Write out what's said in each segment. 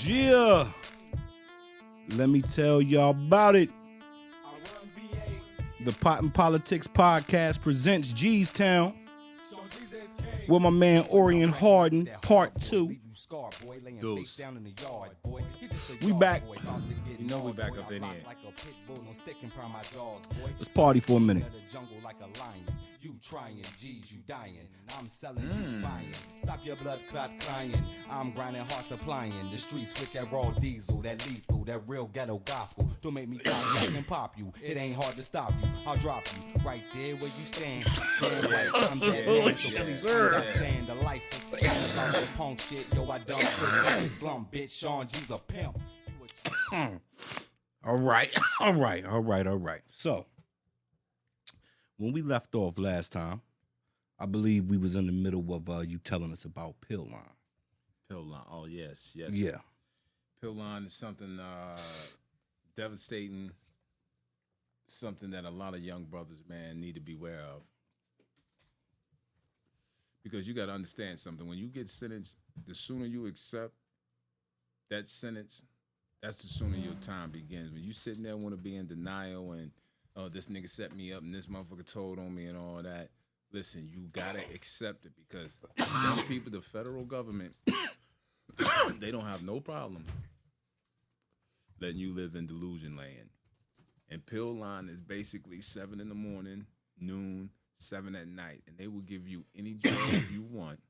Yeah. Let me tell y'all about it. The Pot and Politics Podcast presents JeasTown with my man Orion Harden, part 2. Deuce. We back. You know we back up in here. Let's party for a minute. You trying, G's, you dying. I'm selling, you buying. Stop your blood clot crying. I'm grinding, hard supplying. The streets with that raw diesel, that lethal, that real ghetto gospel. Don't make me cry and pop you. It ain't hard to stop you. I'll drop you right there where you stand. Damn right, I'm dead man. So please understand the life is about the punk shit. Yo, I done shit. Slum bitch, Shaun Jeas a pimp. All right. So, when we left off last time, I believe we was in the middle of you telling us about pill line. Pill line. Oh, yes. Yeah. Pill line is something devastating, something that a lot of young brothers, man, need to be aware of. Because you got to understand something. When you get sentenced, the sooner you accept that sentence, that's the sooner your time begins. When you sitting there want to be in denial and, oh, this nigga set me up and this motherfucker told on me and all that. Listen, you gotta accept it because young people, the federal government, they don't have no problem letting you live in delusion land. And pill line is basically 7 in the morning, noon, 7 at night. And they will give you any drug you want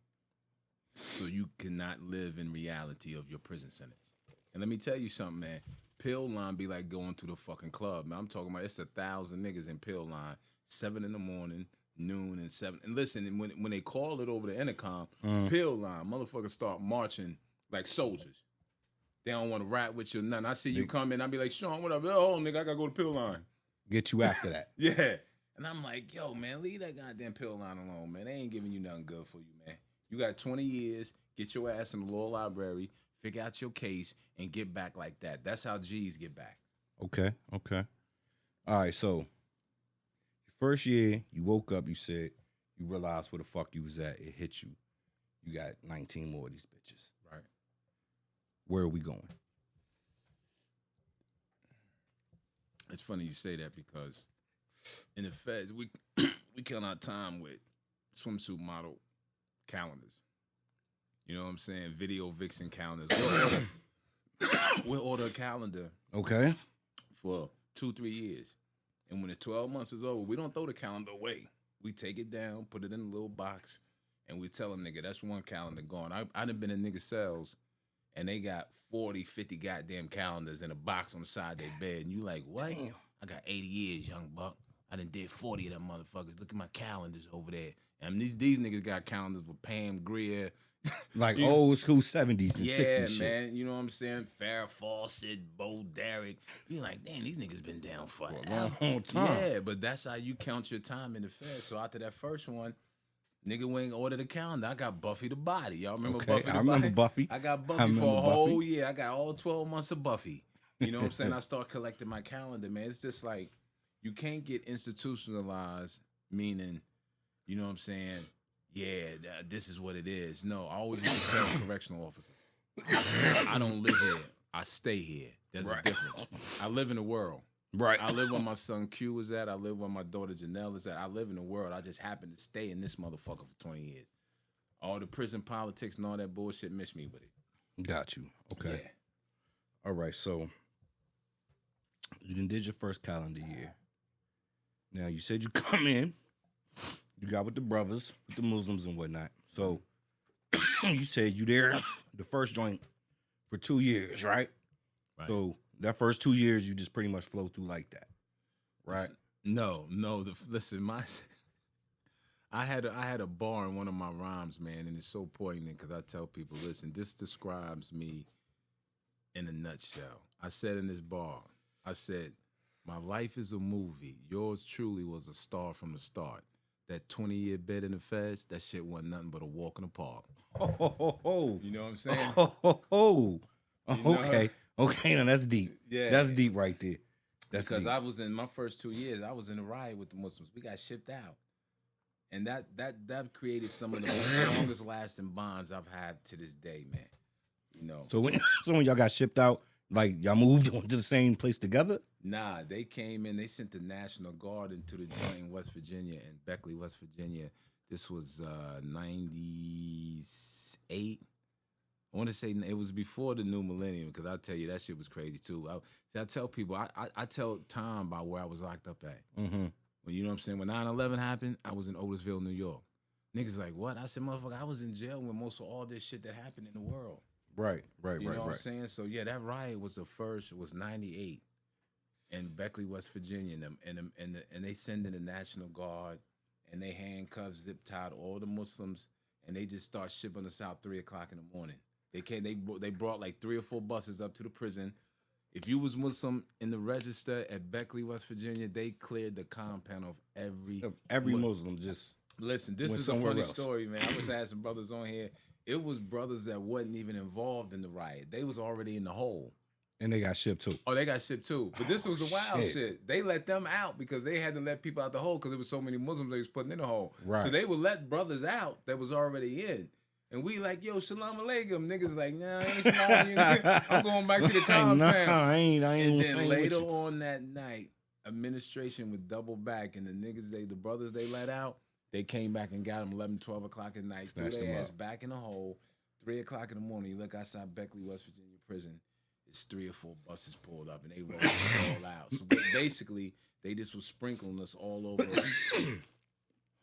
so you cannot live in reality of your prison sentence. And let me tell you something, man. Pill line be like going to the fucking club, man. I'm talking about it's 1,000 niggas in pill line, 7 in the morning, noon, and 7. And listen, when they call it over the intercom, pill line, motherfuckers start marching like soldiers. They don't want to rap with you or nothing. I see you come in, I be like, Shaun, what up? Oh, nigga, I gotta go to pill line. Get you after that. Yeah. And I'm like, yo, man, leave that goddamn pill line alone, man. They ain't giving you nothing good for you, man. You got 20 years, get your ass in the law library, figure out your case, and get back like that. That's how G's get back. Okay. All right, so first year, you woke up, you said, you realized where the fuck you was at, it hit you. You got 19 more of these bitches. Right. Where are we going? It's funny you say that because in the feds, we kill our time with swimsuit model calendars. You know what I'm saying? Video vixen calendars. We'll order a calendar. Okay. For 2-3 years. And when the 12 months is over, we don't throw the calendar away. We take it down, put it in a little box, and we tell a nigga, that's one calendar gone. I done been in nigga cells, and they got 40, 50 goddamn calendars in a box on the side of their bed. And you like, what? Damn. I got 80 years, young buck. I done did 40 of them motherfuckers. Look at my calendars over there. And these niggas got calendars with Pam Grier. Like old school 70s and 60s Yeah, shit. man. You know what I'm saying? Farrah Fawcett, Bo Derek. You like, damn, these niggas been down for a long time. Yeah, but that's how you count your time in the Fed. So after that first one, nigga went and ordered a calendar. I got Buffy the Body. Y'all remember Buffy the Body? I remember Buffy. I got Buffy for a whole year. I got all 12 months of Buffy. You know what I'm saying? I start collecting my calendar, man. It's just like, you can't get institutionalized, meaning, you know what I'm saying? Yeah, this is what it is. No, I always used to tell correctional officers, I don't live here. I stay here. There's a difference. I live in the world. Right. I live where my son Q is at. I live where my daughter Janelle is at. I live in the world. I just happen to stay in this motherfucker for 20 years. All the prison politics and all that bullshit, miss me with it. Got you. Okay. Yeah. All right, so you done did your first calendar year. Now, you said you come in, you got with the brothers, with the Muslims and whatnot. So, you said you there, the first joint, for 2 years, right? Right. So, that first 2 years, you just pretty much flow through like that, right? No. Listen, I had a bar in one of my rhymes, man, and it's so poignant because I tell people, listen, this describes me in a nutshell. I said in this bar, I said, my life is a movie. Yours truly was a star from the start. That 20-year bed in the feds, that shit wasn't nothing but a walk in the park. Oh. You know what I'm saying? Okay. Okay, now that's deep. Yeah. That's deep right there. That's because deep. I was in my first 2 years, I was in a riot with the Muslims. We got shipped out. And that created some of the longest lasting bonds I've had to this day, man. You know. So when y'all got shipped out, like y'all moved on to the same place together? Nah, they came in. They sent the National Guard into the joint in West Virginia, in Beckley, West Virginia. This was 98. I want to say it was before the new millennium, because I'll tell you, that shit was crazy, too. I tell people, I tell Tom about where I was locked up at. Mm-hmm. Well, you know what I'm saying? When 9/11 happened, I was in Otisville, New York. Niggas like, what? I said, motherfucker, I was in jail with most of all this shit that happened in the world. Right. You know what I'm saying? So, yeah, that riot was the first. It was 98 in Beckley, West Virginia. And they send in the National Guard, and they handcuffed, zip-tied all the Muslims, and they just start shipping us out 3 o'clock in the morning. They brought like 3 or 4 buses up to the prison. If you was Muslim in the register at Beckley, West Virginia, they cleared the compound of every Muslim. Just listen. This is a funny story, man. I was asking brothers on here. It was brothers that wasn't even involved in the riot. They was already in the hole. And they got shipped too. Oh, they got shipped too. But this was the wild shit. They let them out because they had to let people out the hole because there was so many Muslims they was putting in the hole. Right. So they would let brothers out that was already in. And we like, yo, shalom alaikum. Niggas like, nah, I ain't shalom. I'm going back to the compound. I ain't. And then later on that night, administration would double back, and the brothers they let out, they came back and got them 11, 12 o'clock at night, threw their ass back in the hole. 3 o'clock in the morning, you look outside Beckley, West Virginia prison, it's 3 or 4 buses pulled up, and they rolled us all out. So basically, they just was sprinkling us all over.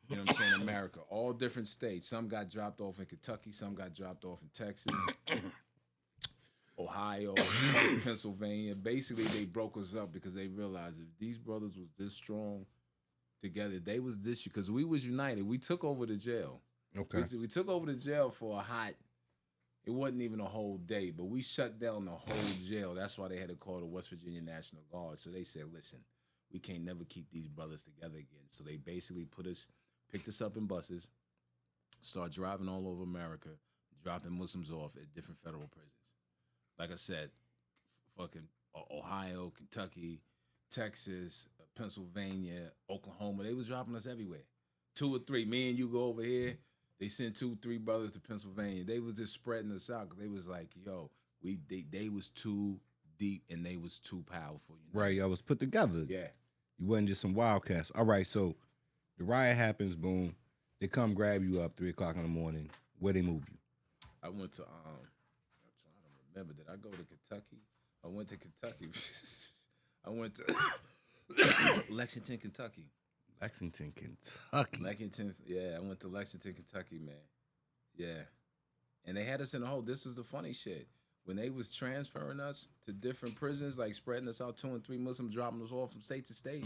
You know what I'm saying? America, all different states. Some got dropped off in Kentucky. Some got dropped off in Texas, Ohio, Pennsylvania. Basically, they broke us up because they realized if these brothers was this strong together, they was this, because we was united. We took over the jail. Okay. We took over the jail for it wasn't even a whole day, but we shut down the whole jail. That's why they had to call the West Virginia National Guard. So they said, listen, we can't never keep these brothers together again. So they basically picked us up in buses, start driving all over America, dropping Muslims off at different federal prisons. Like I said, fucking Ohio, Kentucky, Texas, Pennsylvania, Oklahoma. They was dropping us everywhere. 2 or 3. Me and you go over here. They sent 2, 3 brothers to Pennsylvania. They was just spreading us out because they was like, yo, they was too deep and they was too powerful. You know? Right, y'all was put together. Yeah. You wasn't just some wildcats. All right, so the riot happens, boom. They come grab you up 3 o'clock in the morning. Where they move you? I went to, I'm trying to remember, did I go to Kentucky? I went to Kentucky. I went to Lexington, Kentucky. Lexington, Kentucky. Yeah, I went to Lexington, Kentucky, man. Yeah. And they had us in the hole. This was the funny shit. When they was transferring us to different prisons, like spreading us out, 2 and 3 Muslims, dropping us off from state to state,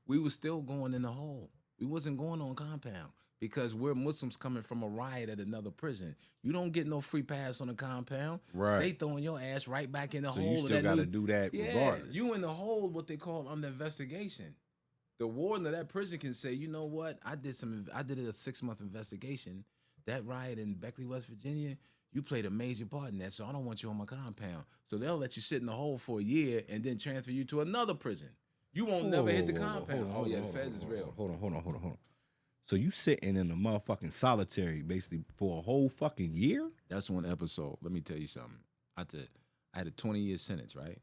we was still going in the hole. We wasn't going on compound because we're Muslims coming from a riot at another prison. You don't get no free pass on the compound. Right. They throwing your ass right back in the hole. So you still got to do that regardless. You in the hole, what they call under investigation. The warden of that prison can say, you know what? I did a 6-month investigation. That riot in Beckley, West Virginia, you played a major part in that, so I don't want you on my compound. So they'll let you sit in the hole for a year and then transfer you to another prison. You won't never hit the compound. The feds is real. Hold on. So you sitting in a motherfucking solitary basically for a whole fucking year? That's one episode. Let me tell you something. I had a 20-year sentence, right?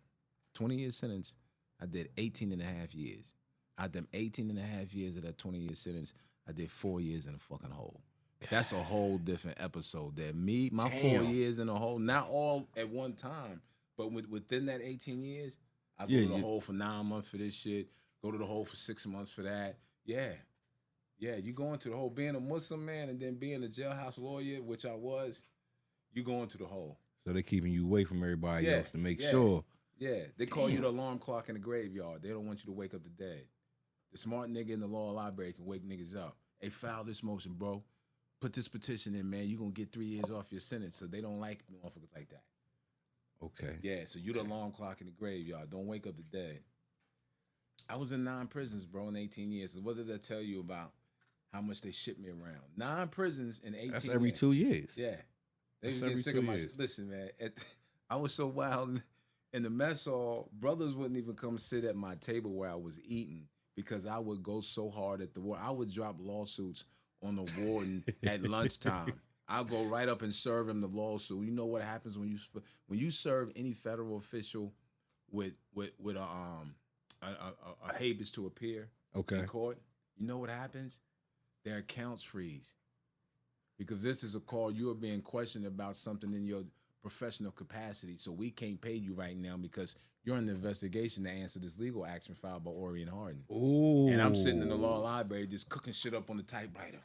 20-year sentence. I did 18 and a half years. Out of them 18 and a half years of that 20-year sentence, I did 4 years in a fucking hole. That's a whole different episode there. My 4 years in a hole, not all at one time, but within that 18 years, I go to the hole for 9 months for this shit, go to the hole for 6 months for that. Yeah, you go into the hole. Being a Muslim man and then being a jailhouse lawyer, which I was, you go into the hole. So they're keeping you away from everybody else to make sure. Yeah, they call you the alarm clock in the graveyard. They don't want you to wake up the dead. The smart nigga in the law library can wake niggas up. Hey, file this motion, bro. Put this petition in, man. You're going to get 3 years off your sentence. So they don't like motherfuckers like that. Okay. Yeah, so you the alarm clock in the graveyard. Don't wake up the dead. I was in 9 prisons, bro, in 18 years. So what did that tell you about how much they shipped me around? 9 prisons in 18 years. That's every 2 years. Yeah. They was getting sick of my shit. Listen, man. I was so wild. In the mess hall, brothers wouldn't even come sit at my table where I was eating because I would go so hard at the war. I would drop lawsuits on the warden at lunchtime. I'll go right up and serve him the lawsuit. You know what happens when you serve any federal official with a habeas to appear in court? You know what happens? Their accounts freeze. Because this is a call, you are being questioned about something in your professional capacity. So we can't pay you right now because you're in the investigation to answer this legal action filed by Orion Harden. Ooh. And I'm sitting in the law library just cooking shit up on the typewriter.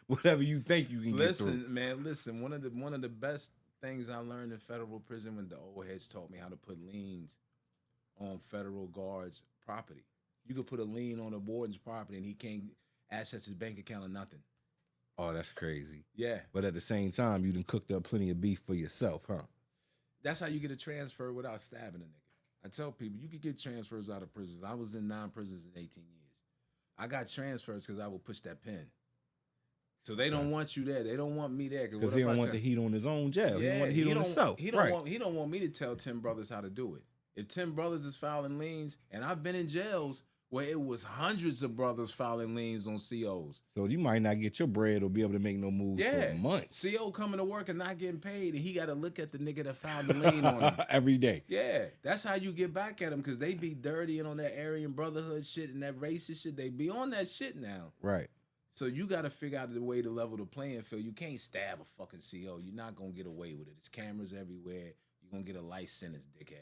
Whatever you think you can get through. Listen, man, listen. One of the best things I learned in federal prison when the old heads taught me how to put liens on federal guards' property. You could put a lien on a warden's property and he can't access his bank account or nothing. Oh, that's crazy. Yeah. But at the same time, you done cooked up plenty of beef for yourself, huh? That's how you get a transfer without stabbing a nigga. I tell people, you could get transfers out of prisons. I was in 9 prisons in 18 years. I got transfers because I would push that pen. So they don't want you there. They don't want me there. Because he don't want the heat on his own jail. Yeah, he want the heat on himself. He don't want me to tell 10 brothers how to do it. If 10 brothers is filing liens, and I've been in jails where it was hundreds of brothers filing liens on COs. So you might not get your bread or be able to make no moves for months. CO coming to work and not getting paid, and he got to look at the nigga that filed the lien on him. Every day. Yeah, that's how you get back at them, because they be dirty and on that Aryan Brotherhood shit and that racist shit. They be on that shit now. Right. So you got to figure out the way to level the playing field. You can't stab a fucking CO. You're not going to get away with it. There's cameras everywhere. You're going to get a life sentence, dickhead.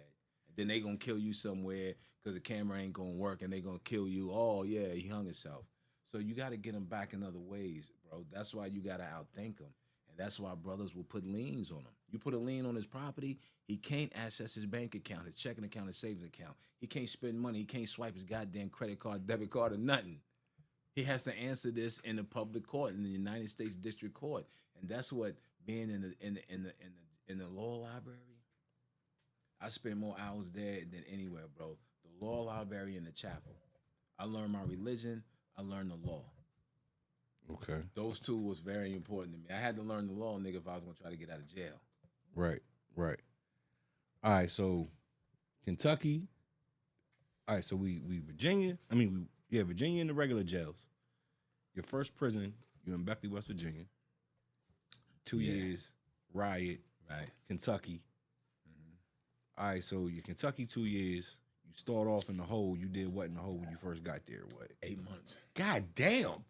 Then they gonna kill you somewhere because the camera ain't gonna work and they gonna kill you. Oh, yeah, he hung himself. So you got to get him back in other ways, bro. That's why you got to outthink him. And that's why brothers will put liens on him. You put a lien on his property, he can't access his bank account, his checking account, his savings account. He can't spend money. He can't swipe his goddamn credit card, debit card, or nothing. He has to answer this in the public court, in the United States District Court. And that's what being in the law library, I spend more hours there than anywhere, bro. The law library and the chapel. I learned my religion. I learned the law. Okay. Those two was very important to me. I had to learn the law, nigga, if I was going to try to get out of jail. Right, right. All right, so Kentucky. All right, so we Virginia. Virginia in the regular jails. Your first prison, you in Beckley, West Virginia. 2 years, riot. Right. Kentucky. All right, so your Kentucky 2 years, you start off in the hole. You did what in the hole when you first got there? What? 8 months. God damn.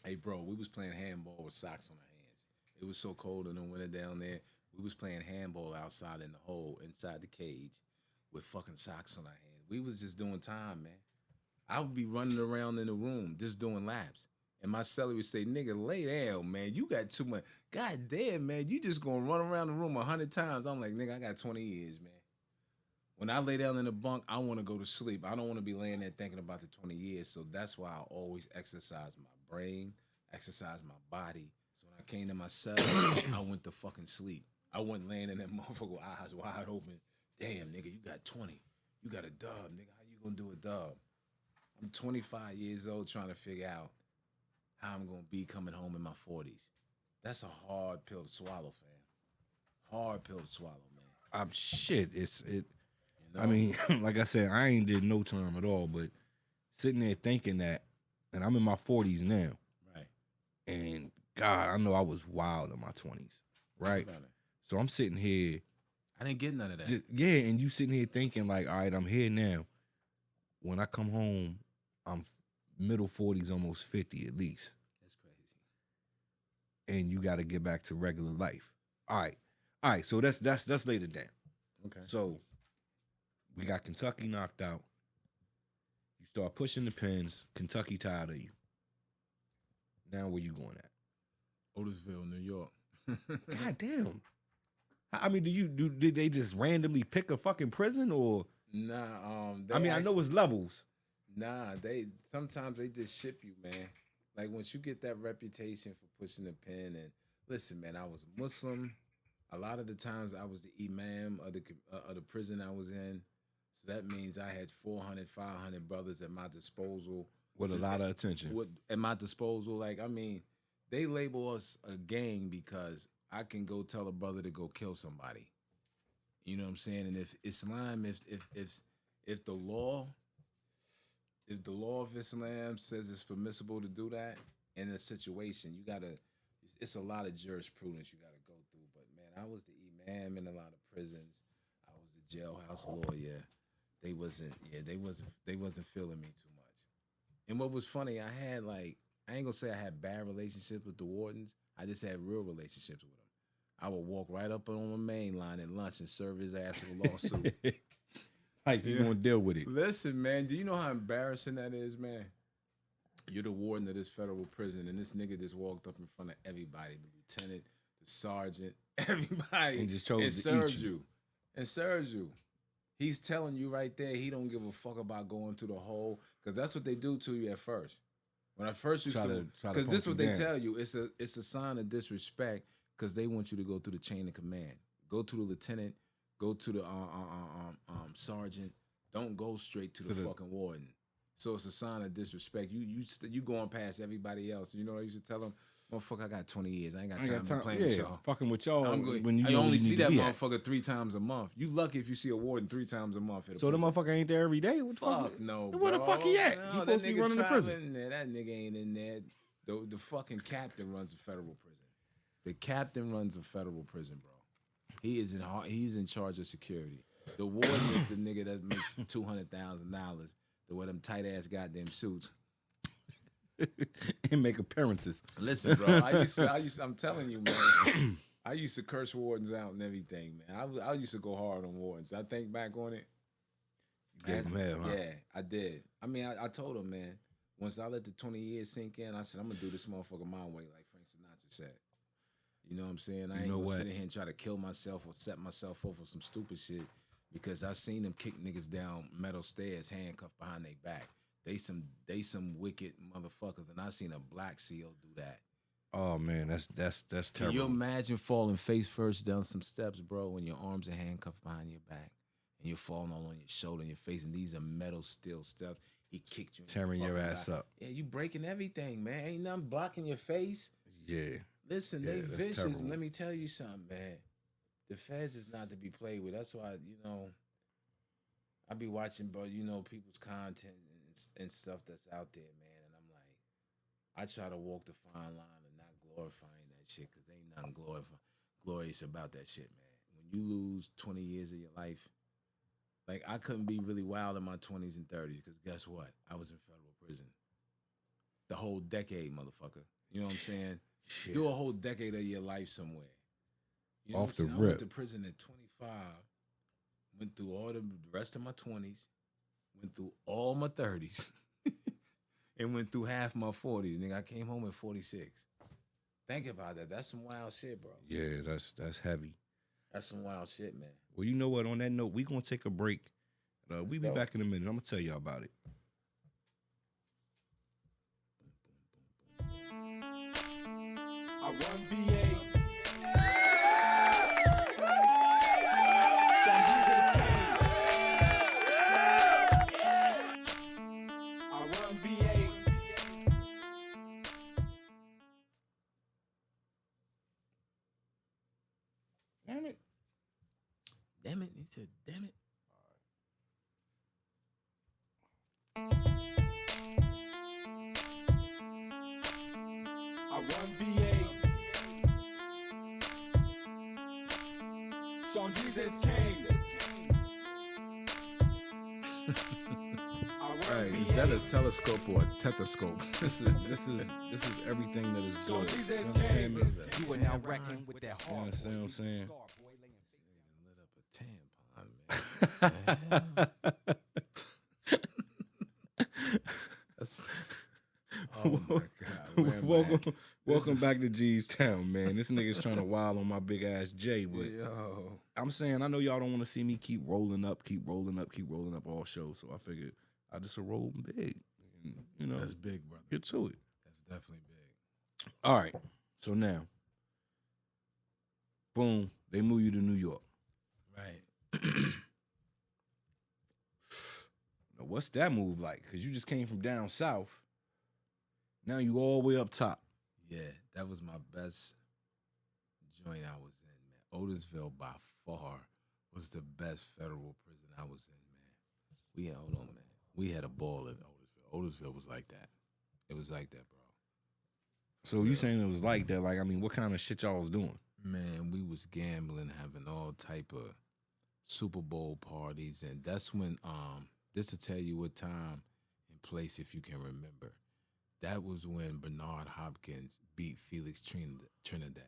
Hey, bro, we was playing handball with socks on our hands. It was so cold in the winter down there. We was playing handball outside in the hole, inside the cage, with fucking socks on our hands. We was just doing time, man. I would be running around in the room just doing laps. And my celly would say, nigga, lay down, man. You got too much. God damn, man. You just going to run around the room 100 times. I'm like, nigga, I got 20 years, man. When I lay down in the bunk, I want to go to sleep. I don't want to be laying there thinking about the 20 years. So that's why I always exercise my brain, exercise my body. So when I came to my cell, I went to fucking sleep. I wasn't laying in that motherfucker with eyes wide open. Damn, nigga, you got 20. You got a dub, nigga. How you going to do a dub? I'm 25 years old trying to figure out how I'm going to be coming home in my 40s. That's a hard pill to swallow, fam. Hard pill to swallow, man. Shit, You know? I mean, like I said, I ain't did no time at all, but sitting there thinking that, and I'm in my 40s now. Right. And God, I know I was wild in my 20s, right? So I'm sitting here. I didn't get none of that. And you sitting here thinking like, all right, I'm here now. When I come home, I'm middle 40s, almost 50 at least. That's crazy. And you got to get back to regular life. All right. So that's later down. Okay. So we got Kentucky knocked out. You start pushing the pins. Kentucky tired of you. Now where you going at? Otisville, New York. God damn. I mean, did they just randomly pick a fucking prison or? Nah. I know it's levels. Nah, sometimes they just ship you, man. Like once you get that reputation for pushing the pen, and listen, man, I was Muslim. A lot of the times I was the imam of the prison I was in. So that means I had 400, 500 brothers at my disposal. With a lot of attention. At my disposal. Like, I mean, they label us a gang because I can go tell a brother to go kill somebody. You know what I'm saying? And if Islam, if the law of Islam says it's permissible to do that in a situation, you gotta it's a lot of jurisprudence you got to go through. But man, I was the imam in a lot of prisons. I was the jailhouse lawyer. They wasn't feeling me too much. And what was funny, I ain't gonna say I had bad relationships with the wardens. I just had real relationships with them. I would walk right up on my main line at lunch and serve his ass with a lawsuit. How you gonna deal with it? Listen, man, do you know how embarrassing that is, man? You're the warden of this federal prison, and this nigga just walked up in front of everybody, the lieutenant, the sergeant, everybody, And just chose and to serves eat you. And serves you. He's telling you right there he don't give a fuck about going through the hole, because that's what they do to you at first. When I first used to, because this is what they tell you, it's a sign of disrespect, because they want you to go through the chain of command. Go to the lieutenant, go to the sergeant. Don't go straight to the fucking warden. So it's a sign of disrespect. You going past everybody else. You know what I used to tell them? Motherfucker, I got 20 years. I ain't got time to be playing with y'all. Fucking with y'all. I only see that motherfucker 3 times a month. You lucky if you see a warden 3 times a month. So the motherfucker ain't there every day? What the fuck no, bro. Where the fuck he at? No, He supposed to be running the prison. That nigga ain't in there. The fucking captain runs a federal prison. The captain runs a federal prison, bro. He's in charge of security. The warden is the nigga that makes $200,000 to wear them tight ass goddamn suits and make appearances. Listen, bro, I'm telling you, man. I used to curse wardens out and everything, man. I used to go hard on wardens. I think back on it. Gave him hell, huh? Yeah, I did. I mean, I told him, man, once I let the 20 years sink in, I said, I'm going to do this motherfucker my way, like Frank Sinatra said. You know what I'm saying? I ain't going to sit in here and try to kill myself or set myself up for some stupid shit, because I seen them kick niggas down metal stairs, handcuffed behind their back. They some wicked motherfuckers, and I seen a black SEAL do that. Oh man, that's terrible. Can you imagine falling face first down some steps, bro, when your arms are handcuffed behind your back and you're falling all on your shoulder and your face, and these are metal steel steps. He kicked you, tearing your ass up. Yeah, you breaking everything, man. Ain't nothing blocking your face. Yeah. Listen, they vicious. Terrible. Let me tell you something, man. The feds is not to be played with. That's why, I be watching, bro, people's content and stuff that's out there, man. And I'm like, I try to walk the fine line and not glorifying that shit, because ain't nothing glorious about that shit, man. When you lose 20 years of your life, like, I couldn't be really wild in my 20s and 30s, because guess what? I was in federal prison. The whole decade, motherfucker. You know what I'm saying? Shit. Do a whole decade of your life somewhere. You know off the rip. I went to prison at 25, went through all the rest of my 20s, went through all my 30s, and went through half my 40s. Nigga, I came home at 46. Think about that. That's some wild shit, bro. Yeah, that's heavy. That's some wild shit, man. Well, you know what? On that note, we gonna take a break. We'll be back in a minute. I'm gonna tell y'all about it. I run VA. Shaun Jeas I run VA. Damn it. Damn it. He said, damn it. I run VA. Shaun Jeas is king. Hey, is that a telescope or a tetoscope? This is everything that is good. You understand me? You are now reckoning with that You understand what I'm saying? Lit up a tampon, man. Oh my God. Welcome back to JeasTown, man. This nigga's trying to wild on my big ass J, but I'm saying, I know y'all don't want to see me keep rolling up all shows, so I figured I just roll big. And, that's big, brother. Get to it. That's definitely big. All right. So now, boom, they move you to New York. Right. Now, what's that move like? Because you just came from down south. Now you all the way up top. Yeah, that was my best joint I was in, man. Otisville by far was the best federal prison I was in, man. Hold on, man. We had a ball in Otisville. Otisville was like that. It was like that, bro. So you saying it was like that? Like, I mean, what kind of shit y'all was doing? Man, we was gambling, having all type of Super Bowl parties, and that's when this to tell you what time and place, if you can remember. That was when Bernard Hopkins beat Felix Trinidad.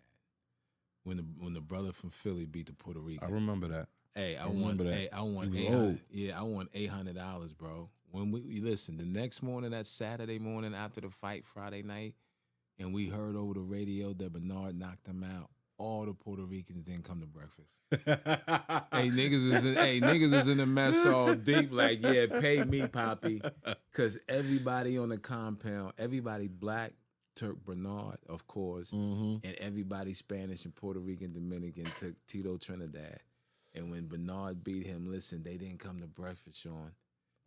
When the brother from Philly beat the Puerto Rican. I remember that. Hey, I remember won. that. Hey, I won You was old. I won $800, bro. When we listen, the next morning, that Saturday morning after the fight, Friday night, and we heard over the radio that Bernard knocked him out. All the Puerto Ricans didn't come to breakfast. Niggas was in the mess all deep, like, yeah, pay me, Poppy. Cause everybody on the compound, everybody black, Turk Bernard, of course, and everybody Spanish and Puerto Rican, Dominican took Tito Trinidad. And when Bernard beat him, listen, they didn't come to breakfast, Sean.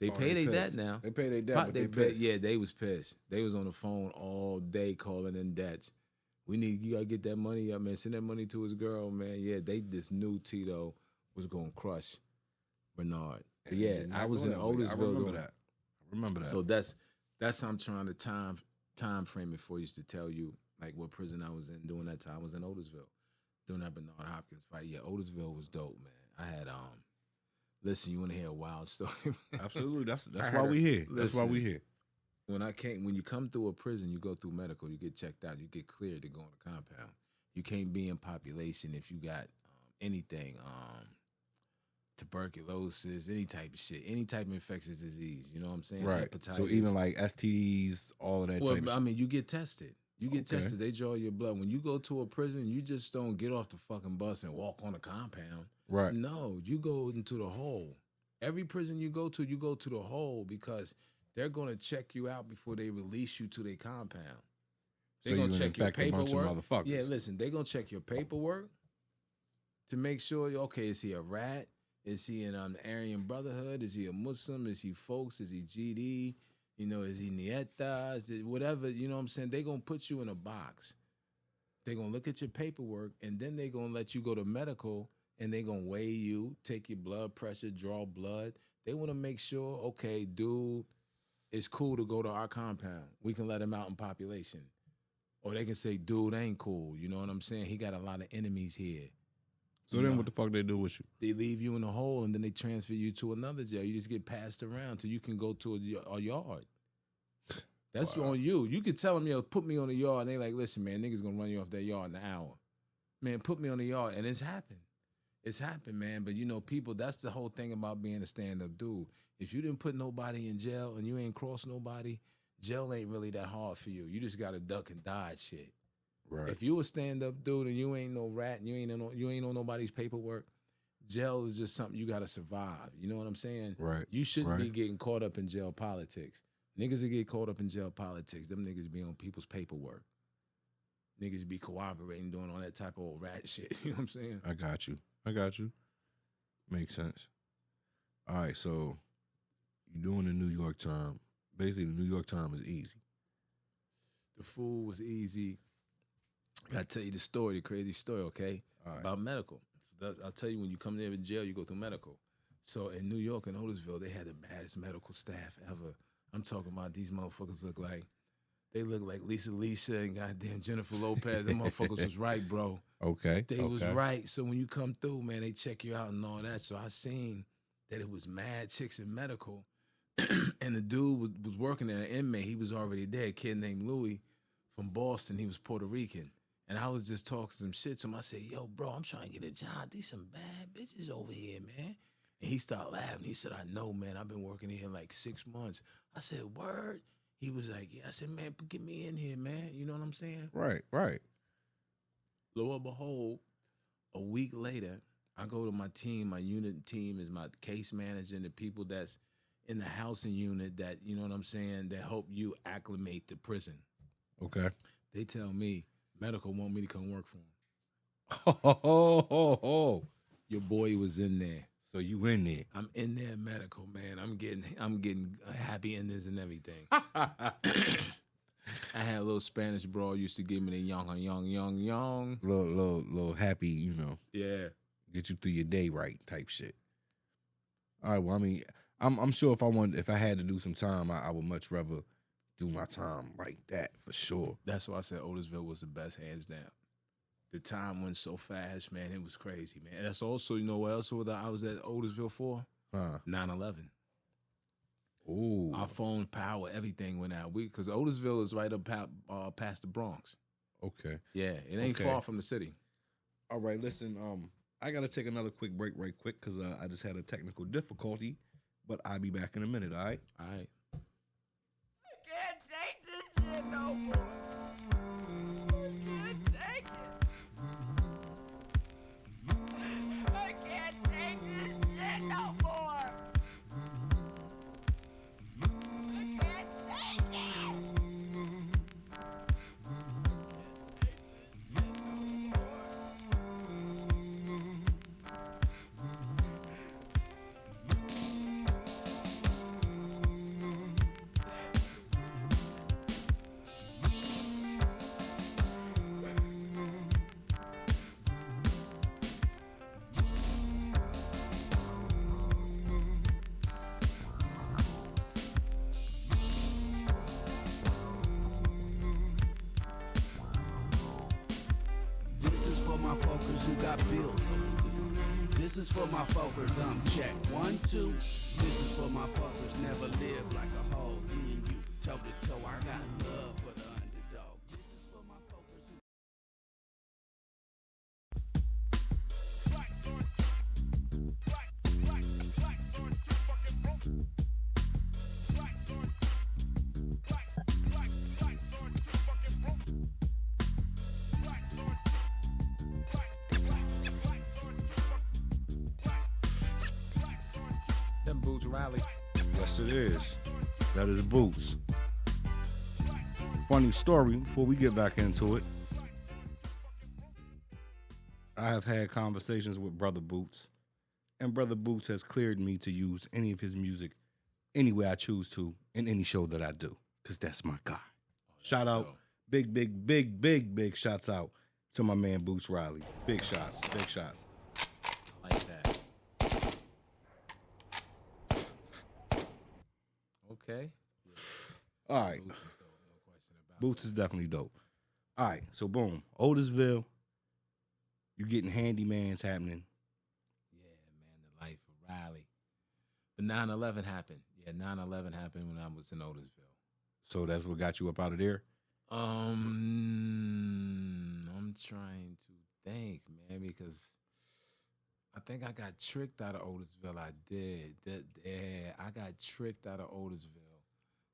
They pay their debt now. They pay their debt, but they pissed. Yeah, they was pissed. They was on the phone all day calling in debts. You gotta get that money up, man. Send that money to his girl, man. Yeah, they just knew Tito was gonna crush Bernard. But yeah, I was in Otisville. I remember that. So that's how I'm trying to time frame it for you, to tell you like what prison I was in during that time. I was in Otisville during that Bernard Hopkins fight. Yeah, Otisville was dope, man. I had listen, you want to hear a wild story? Absolutely. That's why we here. That's why we here. When you come through a prison, you go through medical, you get checked out, you get cleared to go on the compound. You can't be in population if you got anything, tuberculosis, any type of shit, any type of infectious disease. You know what I'm saying? Right. Hepatitis. So even like STDs, all of that. Well, type of I shit. mean, you get tested. You get tested. They draw your blood. When you go to a prison, you just don't get off the fucking bus and walk on the compound. Right. No, you go into the hole. Every prison you go to the hole because they're going to check you out before they release you to their compound. They're going to check your paperwork. Yeah, listen, they're going to check your paperwork to make sure, okay, is he a rat? Is he in the Aryan Brotherhood? Is he a Muslim? Is he folks? Is he GD? You know, is he Nieta? Is it whatever? You know what I'm saying? They're going to put you in a box. They're going to look at your paperwork, and then they're going to let you go to medical, and they're going to weigh you, take your blood pressure, draw blood. They want to make sure, okay, dude, it's cool to go to our compound. We can let him out in population. Or they can say, dude, ain't cool. You know what I'm saying? He got a lot of enemies here. So then what the fuck they do with you? They leave you in a hole, and then they transfer you to another jail. You just get passed around till you can go to a yard. That's on you. You could tell them, yo, put me on the yard. And they like, listen, man, niggas gonna run you off that yard in an hour. Man, put me on the yard. And it's happened. It's happened, man. But, you know, people, that's the whole thing about being a stand-up dude. If you didn't put nobody in jail and you ain't cross nobody, jail ain't really that hard for you. You just got to duck and dodge shit. Right. If you a stand-up dude and you ain't no rat and you ain't on nobody's paperwork, jail is just something you got to survive. You know what I'm saying? Right. You shouldn't be getting caught up in jail politics. Niggas that get caught up in jail politics, them niggas be on people's paperwork. Niggas be cooperating, doing all that type of old rat shit. You know what I'm saying? I got you. Makes sense. All right, so you're doing the New York time. Basically, the New York time is easy. The food was easy. I gotta tell you the crazy story, okay? All right. About medical. So I'll tell you, when you come there in jail, you go through medical. So in New York and Otisville, they had the baddest medical staff ever. I'm talking about these motherfuckers look like Lisa and goddamn Jennifer Lopez. Them motherfuckers was right, bro. Okay. They was right. So when you come through, man, they check you out and all that. So I seen that it was mad chicks in medical. And the dude was working there, an inmate. He was already there, a kid named Louis from Boston. He was Puerto Rican. And I was just talking some shit to him. I said, yo, bro, I'm trying to get a job. These some bad bitches over here, man. And he started laughing. He said, I know, man. I've been working here like 6 months. I said, word? He was like, yeah. I said, man, get me in here, man. You know what I'm saying? Right. Lo and behold, a week later, I go to my team. My unit team is my case manager and the people that's in the housing unit that, you know what I'm saying, that help you acclimate to prison. Okay. They tell me, medical want me to come work for him. Oh. Your boy was in there. So you in there? I'm in there, medical, man. I'm getting happy endings and everything. I had a little Spanish bro used to give me the young. Little happy, you know. Yeah. Get you through your day right type shit. All right, well, I mean, I'm sure if I had to do some time, I would much rather do my time like that for sure. That's why I said Otisville was the best, hands down. The time went so fast, man. It was crazy, man. That's also, you know what else I was at Otisville for? 9/11. Ooh. Our phone power, everything went out. Because Otisville is right up past the Bronx. Okay. Yeah, it ain't Okay. far from the city. All right, listen, I got to take another quick break right quick because I just had a technical difficulty, but I'll be back in a minute, all right? All right. I can't take this shit no more. I can't take it. I can't take this shit no more. I can't take it. This is for my folkers who got bills overdue. This is for my folkers, check 1, 2. This is for my fuckers never live like a hoe. Me and you, toe to toe, I got love for the underdog. This is for my folkers who Them Boots Rally. Yes, it is. That is Boots. Funny story before we get back into it. I have had conversations with Brother Boots, and Brother Boots has cleared me to use any of his music any way I choose to in any show that I do, because that's my guy. Shout out, dope. big shots out to my man Boots Riley. Big shots, big shots. I like that. Okay. All right. Boots is dope, no question about it. Boots is definitely dope. All right, so boom, Otisville, you getting handymans happening. Yeah, man, the life of Riley. But 9/11 happened. Yeah, 9/11 happened when I was in Otisville. So that's what got you up out of there? I'm trying to think, man, because I think I got tricked out of Otisville. I did. I got tricked out of Otisville.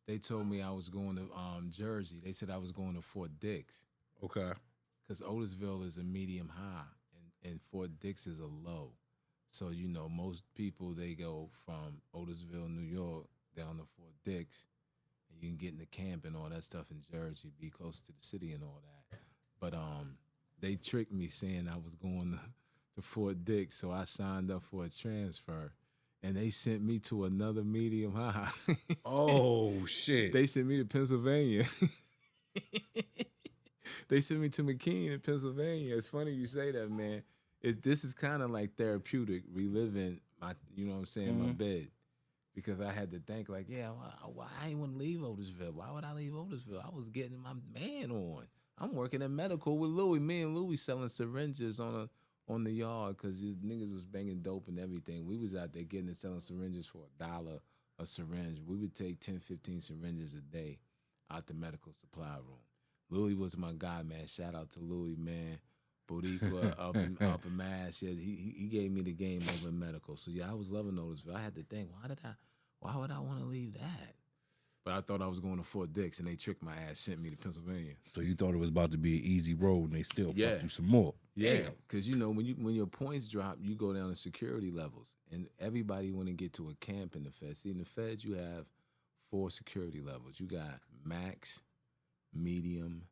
They told me I was going to Jersey. They said I was going to Fort Dix. Okay. Because Otisville is a medium high and Fort Dix is a low. So, you know, most people, they go from Otisville, New York, down to Fort Dix, and you can get in the camp and all that stuff in Jersey, be close to the city and all that. But they tricked me saying I was going to Fort Dix, so I signed up for a transfer, and they sent me to another medium high. Oh, shit. They sent me to Pennsylvania. They sent me to McKean in Pennsylvania. It's funny you say that, man. This is kind of like therapeutic, reliving my, you know what I'm saying, my bed. Because I had to think like, yeah, why I ain't want to leave Otisville? Why would I leave Otisville? I was getting my man on. I'm working at medical with Louis. Me and Louis selling syringes on the yard because these niggas was banging dope and everything. We was out there getting and selling syringes for $1 a syringe. We would take 10, 15 syringes a day out the medical supply room. Louis was my guy, man. Shout out to Louis, man. Boricua up in Mass. Yeah, he gave me the game over in medical. So yeah, I was loving Otisville. I had to think, why would I want to leave that? But I thought I was going to Fort Dix, and they tricked my ass, sent me to Pennsylvania. So you thought it was about to be an easy road, and they still Yeah. fucked you some more. Yeah, because you know when your points drop, you go down to security levels, and everybody want to get to a camp in the Fed. See, in the Feds, you have 4 security levels. You got max, medium,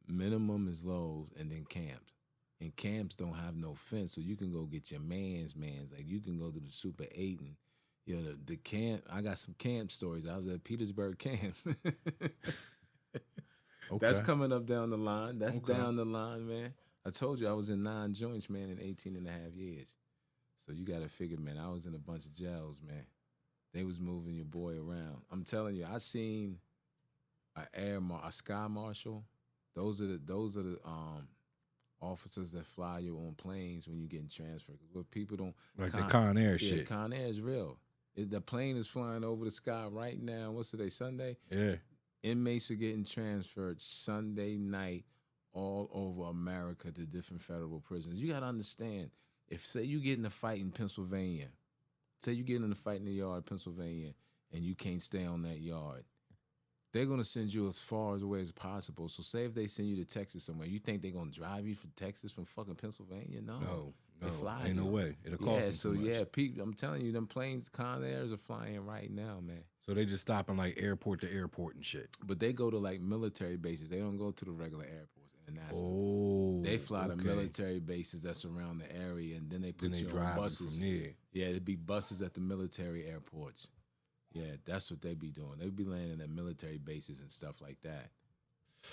minimum is lows, and then camps. And camps don't have no fence, so you can go get your mans. Like you can go to the Super 8 and you know the camp. I got some camp stories. I was at Petersburg camp. Okay. That's coming up down the line. That's down the line, man. I told you I was in 9 joints, man, in 18 and a half years. So you got to figure, man, I was in a bunch of jails, man. They was moving your boy around. I'm telling you, I seen a sky marshal. Those are the officers that fly you on planes when you getting transferred. What people don't Like the Con Air yeah, shit. Con Air is real. The plane is flying over the sky right now. What's today? Sunday. Yeah. Inmates are getting transferred Sunday night all over America to different federal prisons. You got to understand, if say you get in a fight in Pennsylvania, say you get in a fight in the yard in Pennsylvania and you can't stay on that yard, they're going to send you as far away as possible. So say if they send you to Texas somewhere, you think they're going to drive you from Texas from fucking Pennsylvania? No. They fly ain't you. no way. It'll cost them too much. I'm telling you, them planes, Con Airs are flying right now, man. So they just stopping like airport to airport and shit. But they go to like military bases. They don't go to the regular airports, international. Oh, They fly to military bases that's around the area, and then they put you on buses. From there. Yeah, it'd be buses at the military airports. Yeah, that's what they be doing. They be landing at military bases and stuff like that.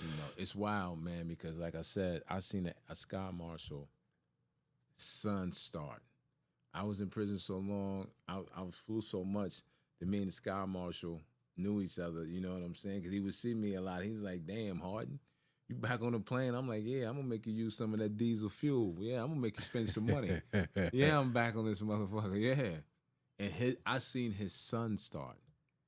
You know, it's wild, man, because like I said, I seen a sky marshal son start. I was in prison so long, I was flew so much that me and the sky marshal knew each other, you know what I'm saying? Because he would see me a lot. He was like, damn, Harden, you back on the plane? I'm like, yeah, I'm going to make you use some of that diesel fuel. Yeah, I'm going to make you spend some money. Yeah, I'm back on this motherfucker, yeah. And I seen his son start.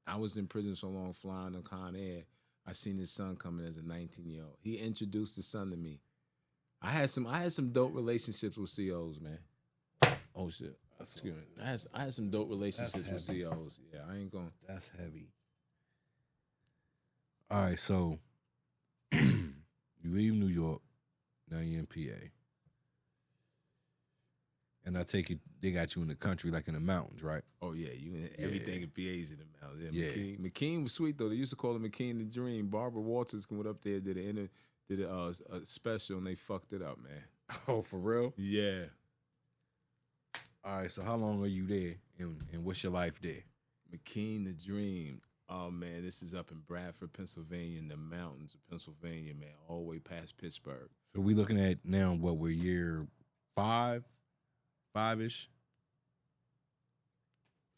I was in prison so long flying on Con Air, I seen his son coming as a 19-year-old. He introduced his son to me. I had some dope relationships with COs, man. Oh shit. Excuse me. I had some dope relationships with COs. Yeah, I ain't going. That's heavy. All right, so you leave New York, now you're in PA. And I take it they got you in the country, like in the mountains, right? Oh yeah, everything in PA's in the mountains. Yeah, Yeah. McKean was sweet though. They used to call him McKean the Dream. Barbara Walters went up there, did a special, and they fucked it up, man. Oh, for real? Yeah. All right, so how long are you there, and what's your life there? McKean the Dream. Oh man, this is up in Bradford, Pennsylvania, in the mountains of Pennsylvania, man, all the way past Pittsburgh. So we looking at now what, we're year five-ish,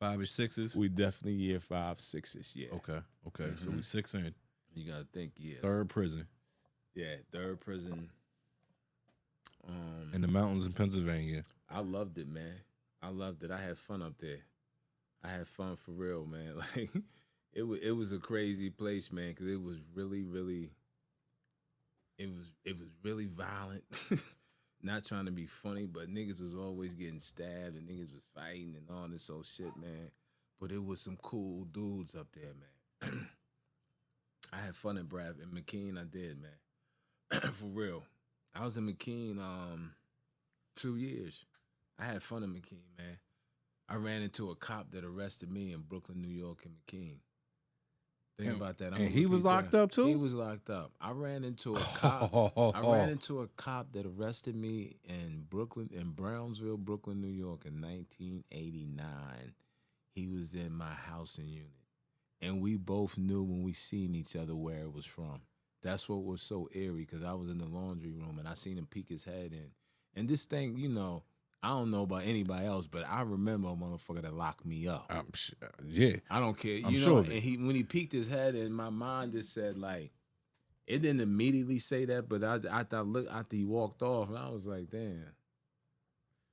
6s. We definitely year 5, 6-ish, yeah. Okay. So we 6 in. You gotta think, yes. Third prison. Yeah, third prison. In the mountains in Pennsylvania. I loved it, man. I loved it. I had fun up there. I had fun for real, man. Like it was a crazy place, man, because it was really, really, it was really violent. Not trying to be funny, but niggas was always getting stabbed and niggas was fighting and all this old shit, man. But it was some cool dudes up there, man. I had fun in McKean, I did, man. For real. I was in McKean 2 years. I had fun in McKean, man. I ran into a cop that arrested me in Brooklyn, New York, and McKean. Think about that. And he was locked up too? He was locked up. I ran into a cop. I ran into a cop that arrested me in Brownsville, Brooklyn, New York in 1989. He was in my housing unit. And we both knew when we seen each other where it was from. That's what was so eerie, because I was in the laundry room and I seen him peek his head in. And this thing, you know, I don't know about anybody else, but I remember a motherfucker that locked me up. Yeah. I don't care. I'm You know, sure. and when he peeked his head in, my mind just said, like, it didn't immediately say that, but after he walked off, and I was like, damn.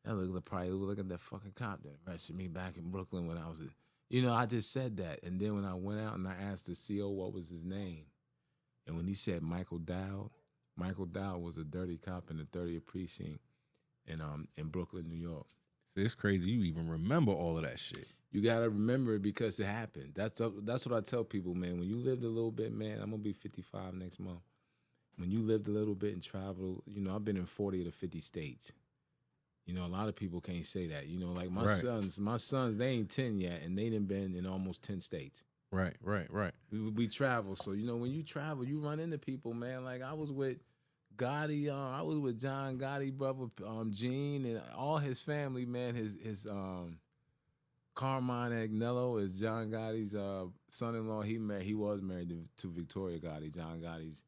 That probably look at that fucking cop that arrested me back in Brooklyn when I was, you know, I just said that. And then when I went out and I asked the CO what was his name, and when he said Michael Dowd was a dirty cop in the 30th precinct in Brooklyn, New York. So it's crazy you even remember all of that shit. You gotta remember it because it happened. That's what I tell people, man. When you lived a little bit, man, I'm gonna be 55 next month. When you lived a little bit and traveled, you know, I've been in 40 to 50 states. You know, a lot of people can't say that. You know, like my sons, they ain't 10 yet, and they done been in almost 10 states. Right. We travel, so you know when you travel, you run into people, man. Like I was with Gotti, I was with John Gotti, brother, Gene, and all his family, man. His Carmine Agnello is John Gotti's son-in-law. He was married to Victoria Gotti, John Gotti's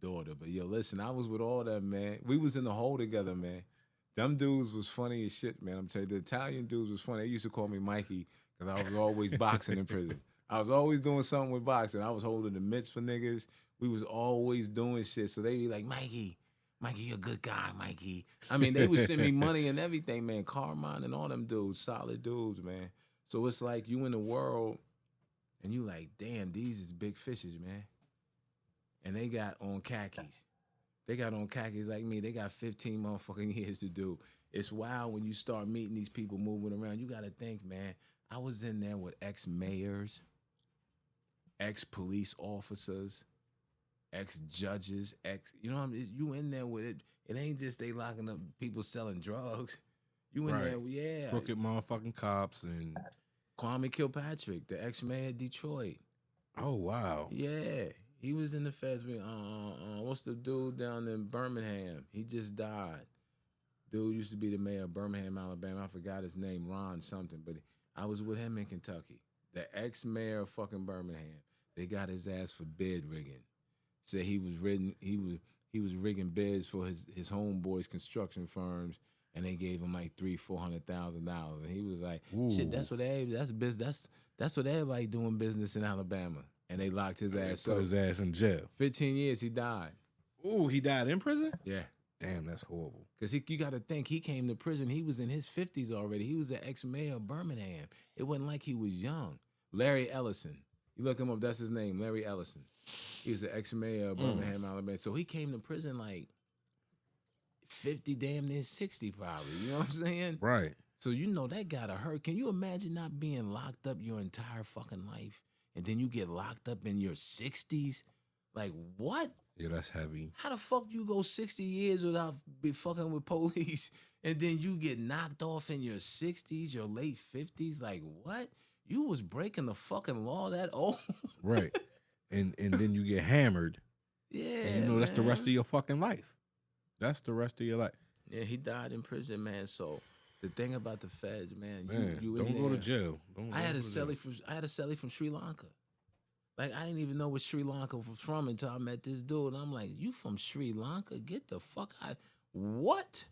daughter. But yo, listen, I was with all them, man. We was in the hole together, man. Them dudes was funny as shit, man. I'm telling you, the Italian dudes was funny. They used to call me Mikey because I was always boxing in prison. I was always doing something with boxing. I was holding the mitts for niggas. We was always doing shit. So they be like, Mikey, you're a good guy, Mikey. I mean, they would send me money and everything, man. Carmine and all them dudes, solid dudes, man. So it's like you in the world and you like, damn, these is big fishes, man. And they got on khakis. They got on khakis like me. They got 15 motherfucking years to do. It's wild when you start meeting these people moving around. You got to think, man, I was in there with ex-mayors, ex-police officers, ex-judges, you know what I mean? You in there with it. It ain't just they locking up people selling drugs. You in there, yeah. Crooked motherfucking cops and... Kwame Kilpatrick, the ex-mayor of Detroit. Oh, wow. Yeah. He was in the feds. What's the dude down in Birmingham? He just died. Dude used to be the mayor of Birmingham, Alabama. I forgot his name, Ron something, but I was with him in Kentucky. The ex-mayor of fucking Birmingham. They got his ass for bid rigging. Said he was rigging bids for his homeboys' construction firms, and they gave him like $300,000-$400,000. And he was like, shit, that's what everybody doing business in Alabama. And they locked his ass up. Put his ass in jail. 15 years, he died. Ooh, he died in prison? Yeah. Damn, that's horrible. Because you got to think, he came to prison. He was in his 50s already. He was the ex-mayor of Birmingham. It wasn't like he was young. Larry Ellison. You look him up, that's his name, Larry Ellison. He was the ex-mayor of Birmingham, Alabama. So he came to prison like 50, damn near 60 probably. You know what I'm saying? Right. So you know that got to hurt. Can you imagine not being locked up your entire fucking life? And then you get locked up in your 60s? Like, what? Yeah, that's heavy. How the fuck you go 60 years without be fucking with police and then you get knocked off in your 60s, your late 50s? Like, what? You was breaking the fucking law that old? Right. And then you get hammered. Yeah, and you know that's the rest of your fucking life. That's the rest of your life. Yeah, he died in prison, man. So the thing about the feds, man, you don't in go there. to jail. I had a celly from Sri Lanka. Like, I didn't even know what Sri Lanka was from until I met this dude. And I'm like, you from Sri Lanka? Get the fuck out. What?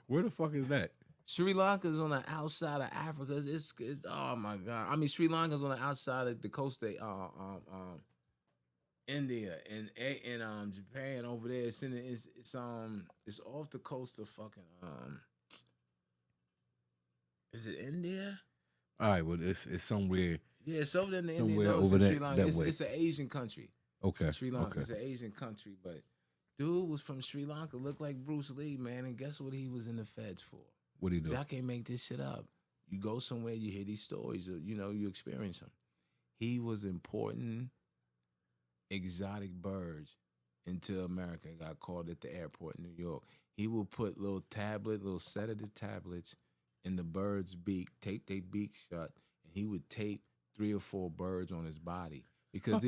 Where the fuck is that? Sri Lanka's on the outside of Africa. It's oh my God. I mean, Sri Lanka's on the outside of the coast of India and Japan over there. It's off the coast of fucking is it India? All right, well it's somewhere. Yeah, it's over there in the Somewhere Indian over Ocean, that- Sri Lanka. that way. It's an Asian country. Okay. Sri Lanka. Okay. It's an Asian country, but dude was from Sri Lanka, looked like Bruce Lee, man, and guess what he was in the feds for? What do you do? See, I can't make this shit up. You go somewhere, you hear these stories, you experience them. He was importing exotic birds into America and got caught at the airport in New York. He will put little sedative tablets in the bird's beak, tape their beak shut, and he would tape 3 or 4 birds on his body. Because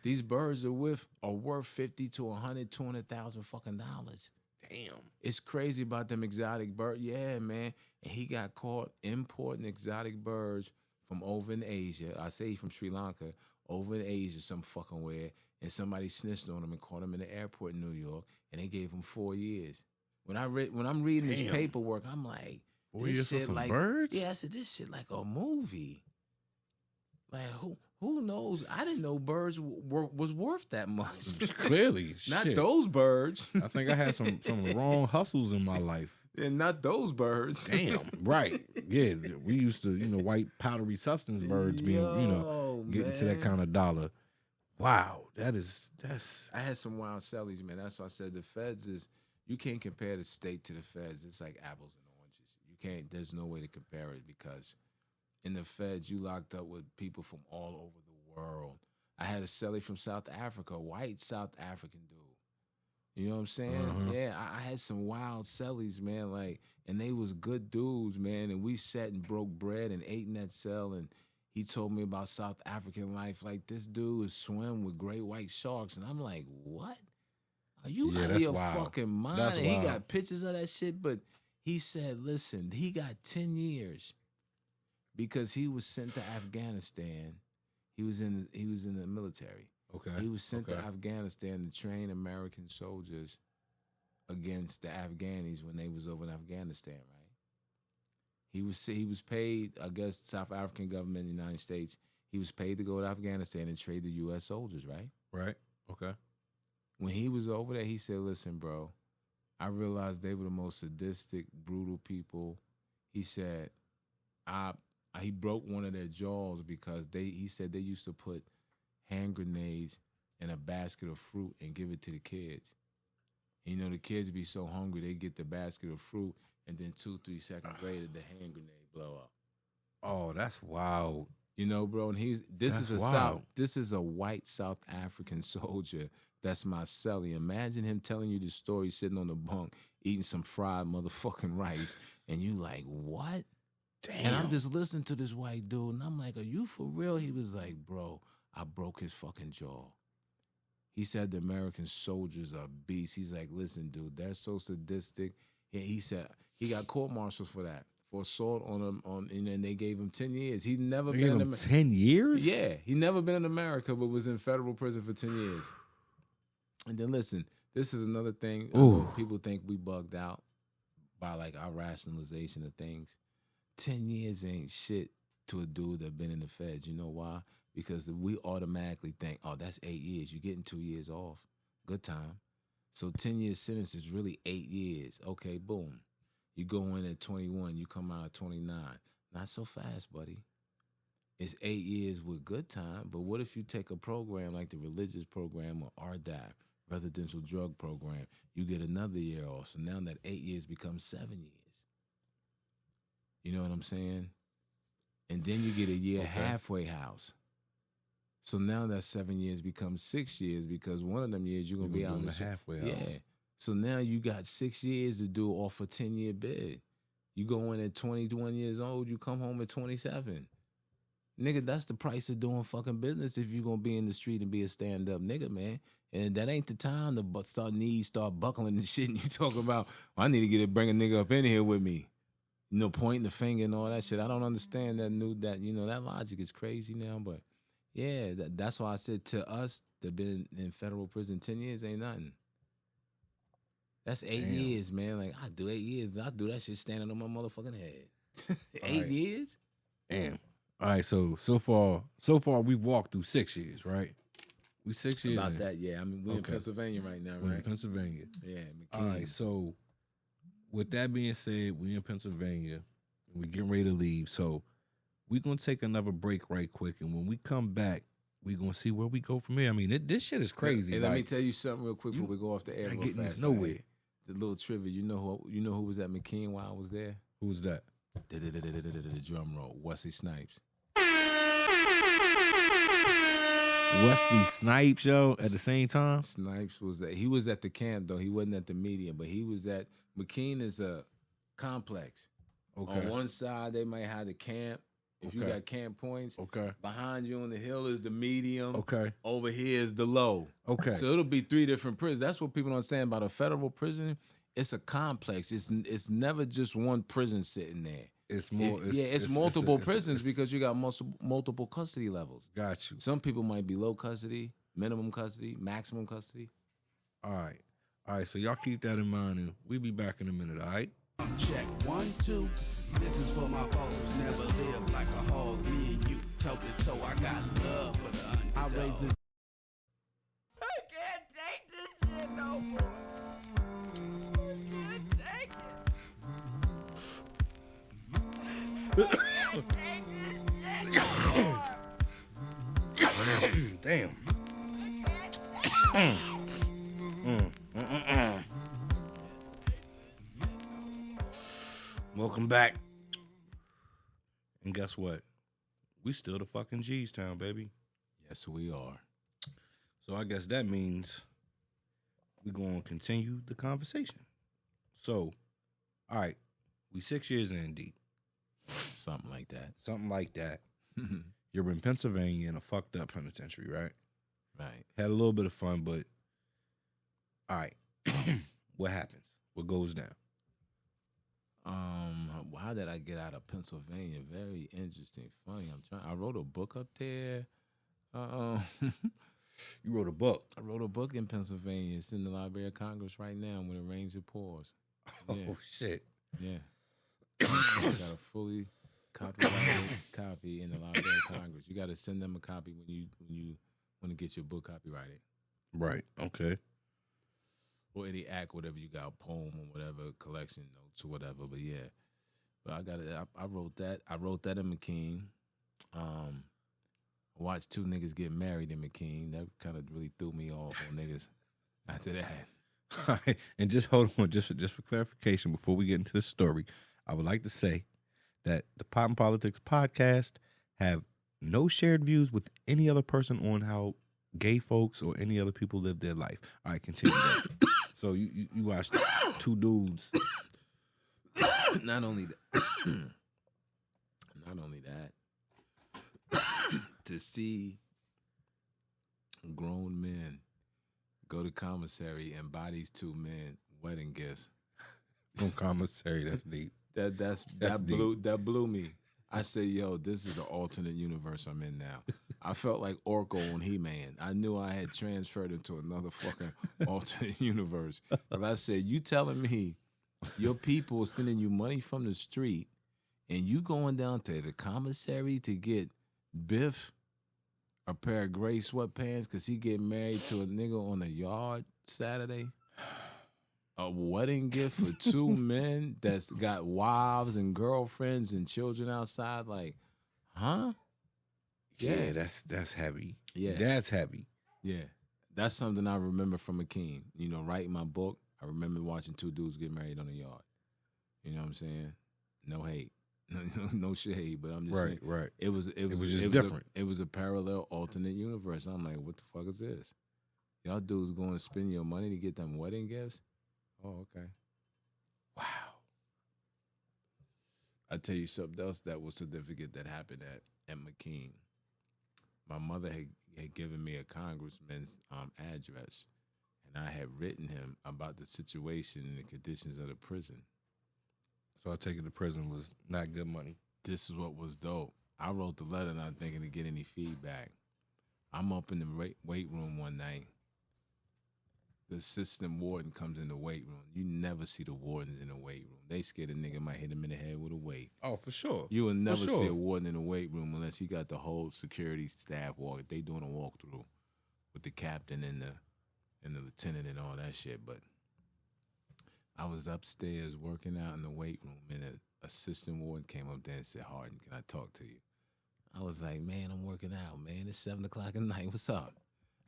these birds are worth 50 to 100, 200,000 fucking dollars. Damn. It's crazy about them exotic birds. Yeah, man. And he got caught importing exotic birds from over in Asia. I say from Sri Lanka, over in Asia, some fucking where. And somebody snitched on him and caught him in the airport in New York, and they gave him 4 years. When I'm reading this paperwork, I'm like, 4 this years for shit some like birds? Yeah, I said this shit like a movie. Like who knows? I didn't know birds was worth that much. Clearly, Not shit. those birds. I think I had some wrong hustles in my life. And not those birds. Damn, right. Yeah, we used to, white powdery substance birds being, getting to that kind of dollar. Wow, that's. I had some wild sellies, man. That's why I said the feds you can't compare the state to the feds. It's like apples and oranges. You can't, there's no way to compare it because in the feds, you locked up with people from all over the world. I had a celly from South Africa, white South African dude. You know what I'm saying? Uh-huh. Yeah, I had some wild cellies, man, and they was good dudes, man, and we sat and broke bread and ate in that cell, and he told me about South African life. Like, this dude is swim with great white sharks, and I'm like, what? Are you out of your fucking mind? That's and he wild. got pictures of that shit, but he said, listen, he got 10 years because he was sent to Afghanistan. He was in the military. Okay. He was sent to Afghanistan to train American soldiers against the Afghanis when they was over in Afghanistan, right? He was paid, I guess, South African government, the United States. He was paid to go to Afghanistan and trade the U.S. soldiers, right? Right. Okay. When he was over there, he said, listen, bro, I realized they were the most sadistic, brutal people. He said, he broke one of their jaws because he said they used to put hand grenades in a basket of fruit and give it to the kids. And, the kids would be so hungry, they get the basket of fruit, and then 2-3 seconds later, the hand grenade blow up. Oh, that's wild. Bro, and this is a white South African soldier that's my cellie. Imagine him telling you the story sitting on the bunk, eating some fried motherfucking rice, and you like, what? Damn. And I'm just listening to this white dude, and I'm like, are you for real? He was like, bro, I broke his fucking jaw. He said the American soldiers are beasts. He's like, listen, dude, they're so sadistic. Yeah, he said he got court-martials for that. For assault on him, and they gave him 10 years. He'd never been in America. 10 years? Yeah, he never been in America, but was in federal prison for 10 years. And then listen, this is another thing. People think we bugged out by like our rationalization of things. 10 years ain't shit to a dude that been in the feds. You know why? Because we automatically think, oh, that's 8 years. You're getting 2 years off. Good time. So 10-year sentence is really 8 years. Okay, boom. You go in at 21, you come out at 29. Not so fast, buddy. It's 8 years with good time, but what if you take a program like the religious program or RDAP, residential drug program, you get another year off. So now that 8 years becomes 7 years. You know what I'm saying? And then you get a year halfway house. So now that 7 years becomes 6 years because one of them years you're going to be out in the halfway house. Yeah. So now you got 6 years to do off a 10-year bid. You go in at 21 years old, you come home at 27. Nigga, that's the price of doing fucking business if you're going to be in the street and be a stand-up nigga, man. And that ain't the time to start buckling and shit and you talk about, I need to bring a nigga up in here with me. Pointing the finger and all that shit. I don't understand that logic is crazy now, but yeah, that's why I said to us that been in federal prison 10 years ain't nothing. That's 8 years, man. Like, I do 8 years. I do that shit standing on my motherfucking head. 8 years? Damn. All right, so far we've walked through 6 years, right? We 6 years About in. that, yeah. I mean, we're in Pennsylvania right now, right? We're in Pennsylvania. Yeah, McKinney. All right, so with that being said, we're in Pennsylvania. We're getting ready to leave. So we're going to take another break right quick. And when we come back, we're going to see where we go from here. I mean, this shit is crazy. Hey, let me tell you something real quick before we go off the air real getting fast. this nowhere. The little trivia. You know who was at McKean while I was there? Who was that? The drum roll. Wesley Snipes. Wesley Snipes, yo, at the same time? Snipes was there. He was at the camp, though. He wasn't at the media, but he was at... McKean is a complex. Okay. On one side, they might have the camp. If you got camp points, behind you on the hill is the medium. Okay. Over here is the low. Okay. So it'll be 3 different prisons. That's what people don't understand about a federal prison. It's a complex. It's never just one prison sitting there. It's more. It's multiple prisons because you got multiple custody levels. Got you. Some people might be low custody, minimum custody, maximum custody. All right. So y'all keep that in mind, and we'll be back in a minute. All right. Check 1, 2. This is for my folks who never live like a hog. Me and you, toe to toe. I got love for the underdog. I raise this. I can't take this shit no more. I can't take it. I can't take this shit no more. Damn. I can't take it. Welcome back. And guess what? We still the fucking JeasTown, baby. Yes, we are. So I guess that means we're going to continue the conversation. So, all right, we 6 years in deep. Something like that. Something like that. You're in Pennsylvania in a fucked up penitentiary, right? Right. Had a little bit of fun, but all right. What happens? What goes down? How did I get out of Pennsylvania? Very interesting. Funny. I wrote a book up there. You wrote a book? I wrote a book in Pennsylvania. It's in the Library of Congress right now when it rains, it pours. Oh, shit. Yeah. I got a fully copyrighted copy in the Library of Congress. You got to send them a copy when you want to get your book copyrighted. Right. Okay. Or any act, whatever you got, poem or whatever, collection notes or whatever. But yeah, but I got it. I wrote that. I wrote that in McKean. I watched two niggas get married in McKean. That kind of really threw me off on niggas. After that, All right. And just hold on, just for clarification, before we get into the story, I would like to say that the Pop and Politics podcast have no shared views with any other person on how gay folks or any other people live their life. All right, continue that. So you watched two dudes. not only that, to see grown men go to commissary and buy these two men wedding gifts. From commissary, that's deep. That blew me. I said, yo, this is the alternate universe I'm in now. I felt like Orko on He-Man. I knew I had transferred into another fucking alternate universe. But I said, you telling me your people are sending you money from the street and you going down to the commissary to get Biff a pair of gray sweatpants because he getting married to a nigga on the yard Saturday? A wedding gift for two men that's got wives and girlfriends and children outside, like, huh? Yeah, that's heavy. Yeah. That's heavy. Yeah. That's something I remember from McKean. You know, writing my book, I remember watching two dudes get married on the yard. You know what I'm saying? No hate. No shade, but I'm just saying. Right. It was just different. It was a parallel alternate universe. I'm like, what the fuck is this? Y'all dudes going to spend your money to get them wedding gifts? Oh, okay. Wow. I tell you something else that was significant that happened at McKean. My mother had given me a congressman's address, and I had written him about the situation and the conditions of the prison. So I take it the prison was not good money. This is what was dope. I wrote the letter not thinking to get any feedback. I'm up in the weight room one night. The assistant warden comes in the weight room. You never see the wardens in the weight room. They scared a nigga might hit him in the head with a weight. Oh, for sure. You will never see a warden in the weight room unless he got the whole security staff walk. They doing a walkthrough with the captain and the lieutenant and all that shit. But I was upstairs working out in the weight room, and an assistant warden came up there and said, "Harden, can I talk to you?" I was like, "Man, I'm working out, man. It's 7 o'clock at night. What's up?"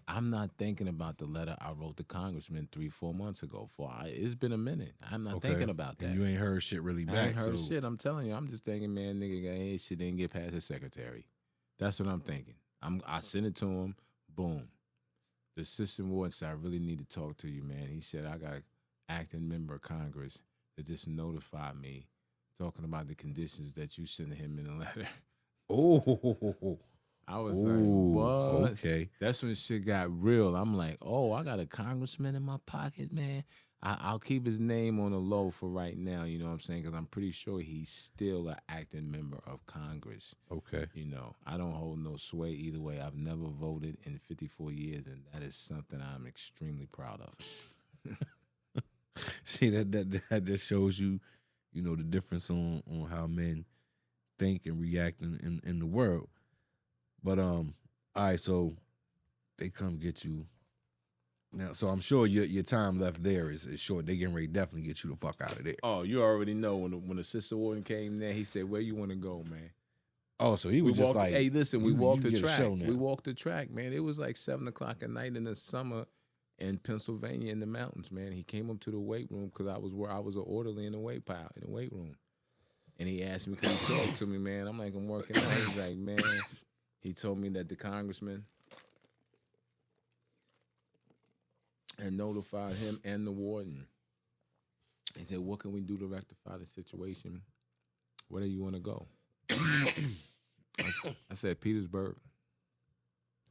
I'm not thinking about the letter I wrote the congressman 3-4 months ago. It's been a minute. I'm not thinking about that. And you ain't heard shit really back. I ain't heard shit. I'm telling you. I'm just thinking, man, nigga got his shit didn't get past his secretary. That's what I'm thinking. I sent it to him. Boom. The assistant warden said, "I really need to talk to you, man." He said, "I got an acting member of Congress that just notified me talking about the conditions that you sent him in the letter." Oh. I was like, what? Okay. That's when shit got real. I'm like, oh, I got a congressman in my pocket, man. I'll keep his name on the low for right now, you know what I'm saying? Because I'm pretty sure he's still an acting member of Congress. Okay. You know, I don't hold no sway either way. I've never voted in 54 years, and that is something I'm extremely proud of. See, that just shows you, you know, the difference on how men think and react in the world. But all right, so they come get you now. So I'm sure your time left there is short. They getting ready to definitely get you the fuck out of there. Oh, you already know when the sister warden came there, he said, "Where you want to go, man?" Oh, so he was just like, "Hey, listen, we walked the get a track. show now." We walked the track, man. It was like 7 o'clock at night in the summer in Pennsylvania in the mountains, man. He came up to the weight room because I was an orderly in the weight room, and he asked me, "Can you talk to me, man?" I'm like, "I'm working out." He's like, "Man." He told me that the congressman had notified him and the warden. He said, "What can we do to rectify the situation? Where do you want to go?" I said, "Petersburg."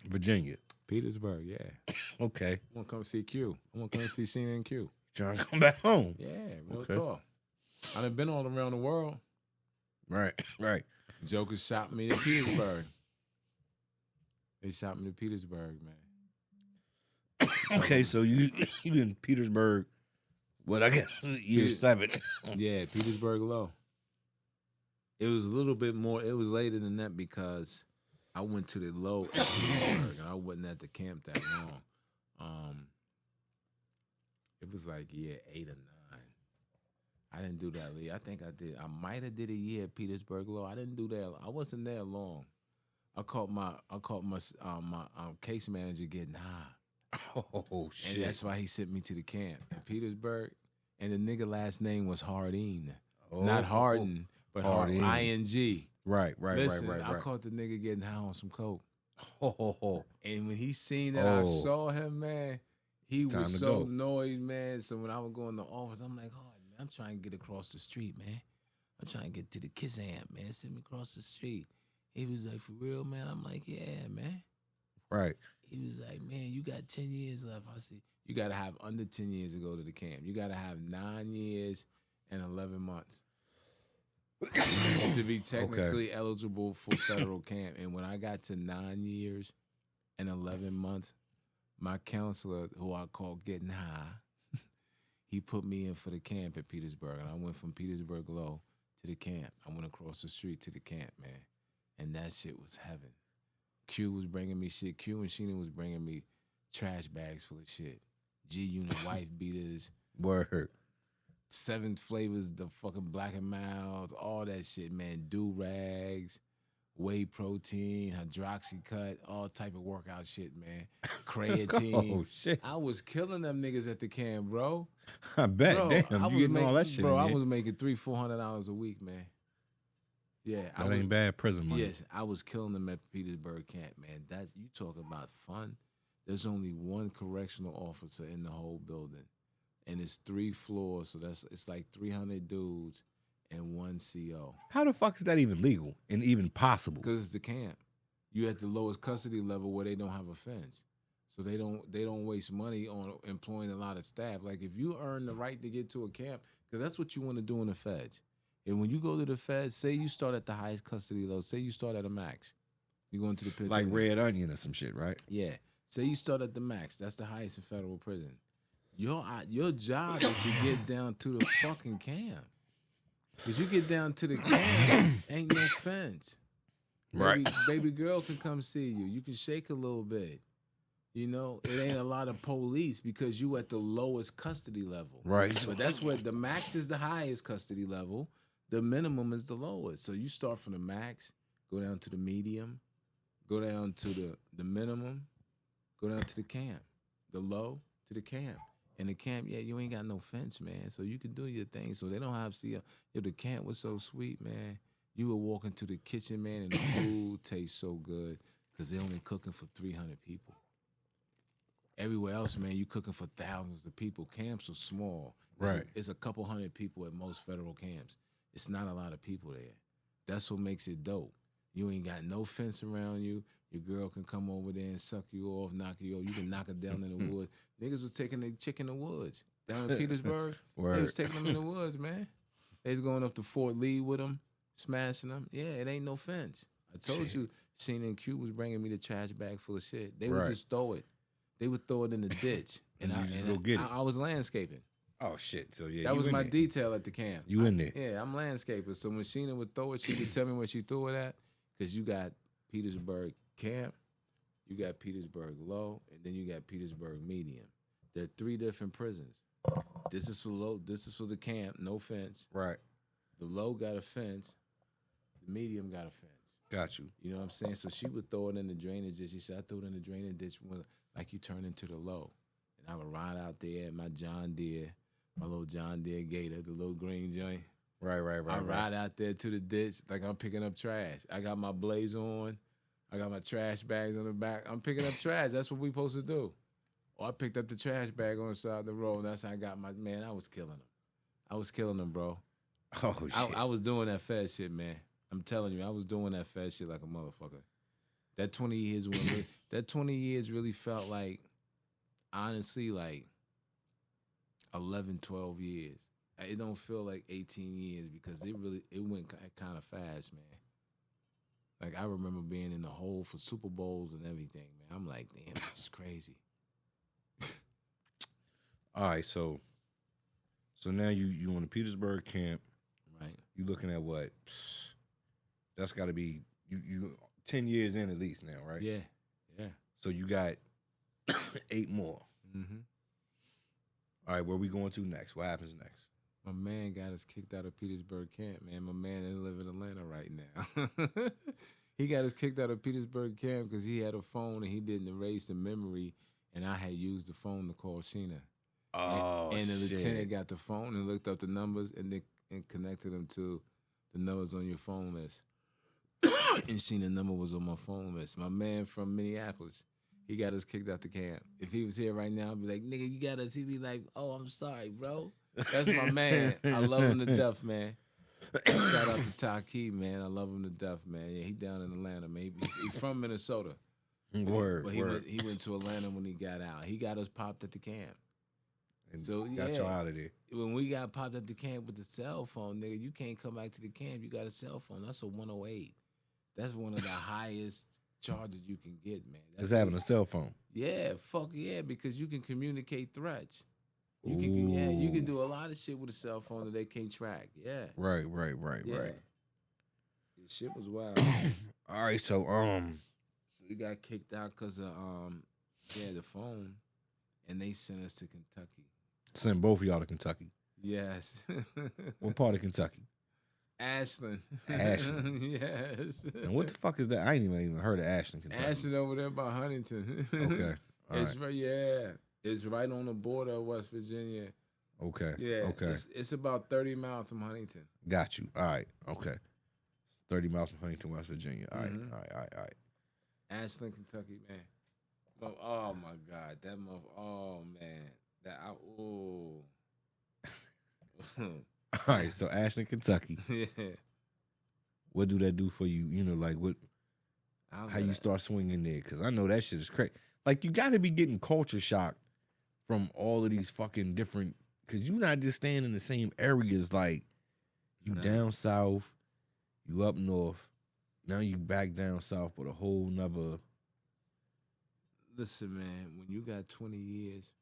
Virginia. Petersburg, yeah. Okay. I want to come see Q. I want to come see Cena and Q. Trying to come back home. Yeah, real Okay. talk. I done been all around the world. Right. Jokers shot me to Petersburg. They shot me to Petersburg, man. Okay, so you in Petersburg, what I guess year 7. Yeah, Petersburg Low. It was a little bit more. It was later than that because I went to the low at Petersburg and I wasn't at the camp that long. It was like year 8 or 9. I didn't do that, Lee. I think I did. I might have did a year at Petersburg Low. I didn't do that. I wasn't there long. I caught my case manager getting high. Oh shit! And that's why he sent me to the camp in Petersburg. And the nigga last name was Harden. Not Harden, but Harden. ING. Right. Listen, I caught the nigga getting high on some coke. Oh. And when he seen that I saw him, man, he was so annoyed, man. So when I would go in the office, I'm like, oh, man, I'm trying to get across the street, man. I'm trying to get to the Kiss Amp, man. Send me across the street. He was like, for real, man? I'm like, yeah, man. Right. He was like, man, you got 10 years left. I said, you got to have under 10 years to go to the camp. You got to have 9 years and 11 months to be technically eligible for federal camp. And when I got to 9 years and 11 months, my counselor, who I call Getting High, he put me in for the camp at Petersburg. And I went from Petersburg Low to the camp. I went across the street to the camp, man. And that shit was heaven. Q was bringing me shit. Q and Sheena was bringing me trash bags full of shit. G-Unit wife beaters. Word. 7 flavors, the fucking Black and Milds, all that shit, man. Do-rags, whey protein, hydroxycut, all type of workout shit, man. Creatine. Oh, shit. I was killing them niggas at the camp, bro. I bet. Bro, Damn, you getting all that shit bro, in I there. was making $300-$400 a week, man. Yeah, That ain't bad prison money. Yes, I was killing them at Petersburg camp, man. That's, you talk about fun. There's only one correctional officer in the whole building, and it's 3 floors, so it's like 300 dudes and 1 CO. How the fuck is that even legal and even possible? Because it's the camp. You at the lowest custody level where they don't have a fence, so they don't waste money on employing a lot of staff. Like if you earn the right to get to a camp, because that's what you want to do in the feds. And when you go to the feds, say you start at the highest custody level, say you start at a max. You go into the prison. Like Red Onion or some shit, right? Yeah. Say you start at the max. That's the highest in federal prison. Your job is to get down to the fucking camp. Because you get down to the camp, ain't no fence. Right. Baby girl can come see you. You can shake a little bit. You know, it ain't a lot of police because you at the lowest custody level. Right. But that's where the max is the highest custody level. The minimum is the lowest. So you start from the max, go down to the medium, go down to the minimum, go down to the camp, the low to the camp. And the camp, yeah, you ain't got no fence, man. So you can do your thing. So they don't have the camp was so sweet, man. You would walk into the kitchen, man, and the food tastes so good because they're only cooking for 300 people. Everywhere else, man, you cooking for thousands of people. Camps are small. Right. It's a couple hundred people at most federal camps. It's not a lot of people there. That's what makes it dope. You ain't got no fence around you. Your girl can come over there and suck you off, knock you off. You can knock her down in the woods. Niggas was taking their chick in the woods. Down in Petersburg, Word. they was taking them in the woods, man. They was going up to Fort Lee with them, smashing them. Yeah, it ain't no fence. I told you, Sheena and Q was bringing me the trash bag full of shit. They would just throw it. They would throw it in the ditch. And I was landscaping. Oh, shit. So, yeah, that was my detail at the camp. You in there. Yeah, I'm landscaping. So when Sheena would throw it, she would tell me where she threw it at. Because you got Petersburg camp, you got Petersburg low, and then you got Petersburg medium. There are 3 different prisons. This is for low. This is for the camp, no fence. Right. The low got a fence. The medium got a fence. Got you. You know what I'm saying? So she would throw it in the drainage ditch. She said, I threw it in the drainage ditch like you turn into the low. And I would ride out there in my John Deere, my little John Deere Gator, the little green joint. Right. I ride out there to the ditch like I'm picking up trash. I got my blaze on. I got my trash bags on the back. I'm picking up trash. That's what we supposed to do. Or I picked up the trash bag on the side of the road. That's how I got my, man, I was killing them, bro. Oh, shit. I was doing that fed shit, man. I'm telling you, I was doing that fed shit like a motherfucker. That 20 years really felt like, honestly, like 11, 12 years. It don't feel like 18 years because it went kind of fast, man. Like, I remember being in the hole for Super Bowls and everything, man. I'm like, damn, this is crazy. All right, so now you on the Petersburg camp. Right. You looking at what? That's got to be you 10 years in at least now, right? Yeah. So you got 8 more. Mm-hmm. All right, where we going to next? What happens next? My man got us kicked out of Petersburg camp, man. My man didn't live in Atlanta right now. He got us kicked out of Petersburg camp because he had a phone and he didn't erase the memory, and I had used the phone to call Sheena. Oh, and the shit. lieutenant got the phone and looked up the numbers and connected them to the numbers on your phone list. And Sheena number was on my phone list. My man from Minneapolis, he got us kicked out the camp. If he was here right now, I'd be like, nigga, you got us. He'd be like, oh, I'm sorry, bro. That's my man. I love him to death, man. Shout out to Taki, man. I love him to death, man. Yeah, he down in Atlanta, man. He's from Minnesota. Word, But word. he went to Atlanta when he got out. He got us popped at the camp. And So, got y'all out of there. When we got popped at the camp with the cell phone, nigga, you can't come back to the camp. You got a cell phone. That's a 108. That's one of the highest charges you can get, man. Just having a cell phone. Yeah, fuck yeah, because you can communicate threats. You can do a lot of shit with a cell phone that they can't track. Yeah. Right. Yeah. This shit was wild. All right, so So we got kicked out because of the phone, and they sent us to Kentucky. send both of y'all to Kentucky. Yes. What part of Kentucky? Ashland. Ashland. Yes. And what the fuck is that? I ain't even heard of Ashland, Kentucky. Ashland over there by Huntington. Okay. All It's right. right. Yeah. It's right on the border of West Virginia. Okay. Yeah. Okay. It's about 30 miles from Huntington. Got you. All right. Okay. 30 miles from Huntington, West Virginia. All right. Mhm. All right. Ashland, Kentucky, man. Oh my God, that oh man, All right. So Ashland, Kentucky. yeah. What do that do for you? You know, like what? How you start swinging there? Because I know that shit is crazy. Like you got to be getting culture shock from all of these fucking different. Because you not just staying in the same areas. Like you down south, you up north. Now you back down south with a whole nother. Listen, man, when you got 20 years,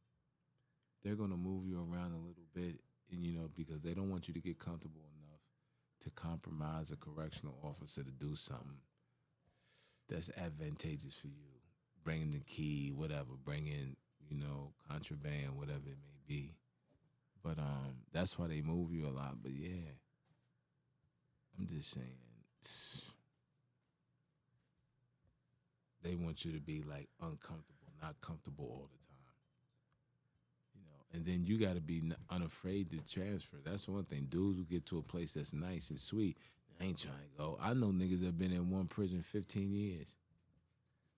they're gonna move you around a little bit, and because they don't want you to get comfortable enough to compromise a correctional officer to do something that's advantageous for you. Bringing the key, whatever, bringing, contraband, whatever it may be. But that's why they move you a lot. But yeah, I'm just saying, they want you to be like uncomfortable, not comfortable all the time. And then you got to be unafraid to transfer. That's one thing. Dudes who get to a place that's nice and sweet, I ain't trying to go. I know niggas that have been in one prison 15 years.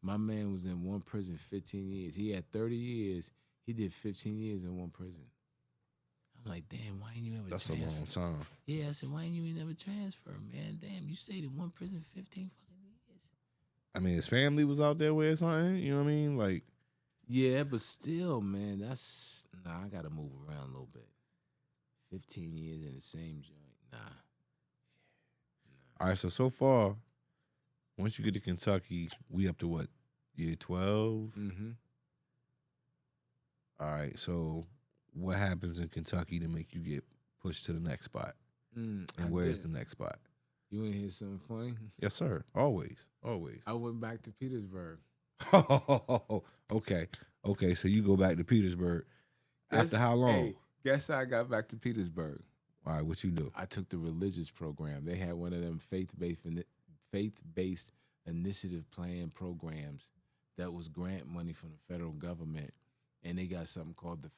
My man was in one prison 15 years. He had 30 years. He did 15 years in one prison. I'm like, damn, why ain't you ever transfer? That's a long time. Yeah, I said, why ain't you never transfer, man? Damn, you stayed in one prison 15 fucking years. I mean, his family was out there with something. You know what I mean? Like, yeah, but still, man, I gotta move around a little bit. 15 years in the same joint, nah. all right. So far, once you get to Kentucky, we up to what? Year 12. Mm-hmm. All right. So what happens in Kentucky to make you get pushed to the next spot? And where is the next spot? You want to hear something funny? Yes, sir. Always. I went back to Petersburg. Okay. So you go back to Petersburg. After how long? Hey, guess how I got back to Petersburg? All right, what you do? I took the religious program. They had one of them faith-based initiative plan programs that was grant money from the federal government, and they got something called the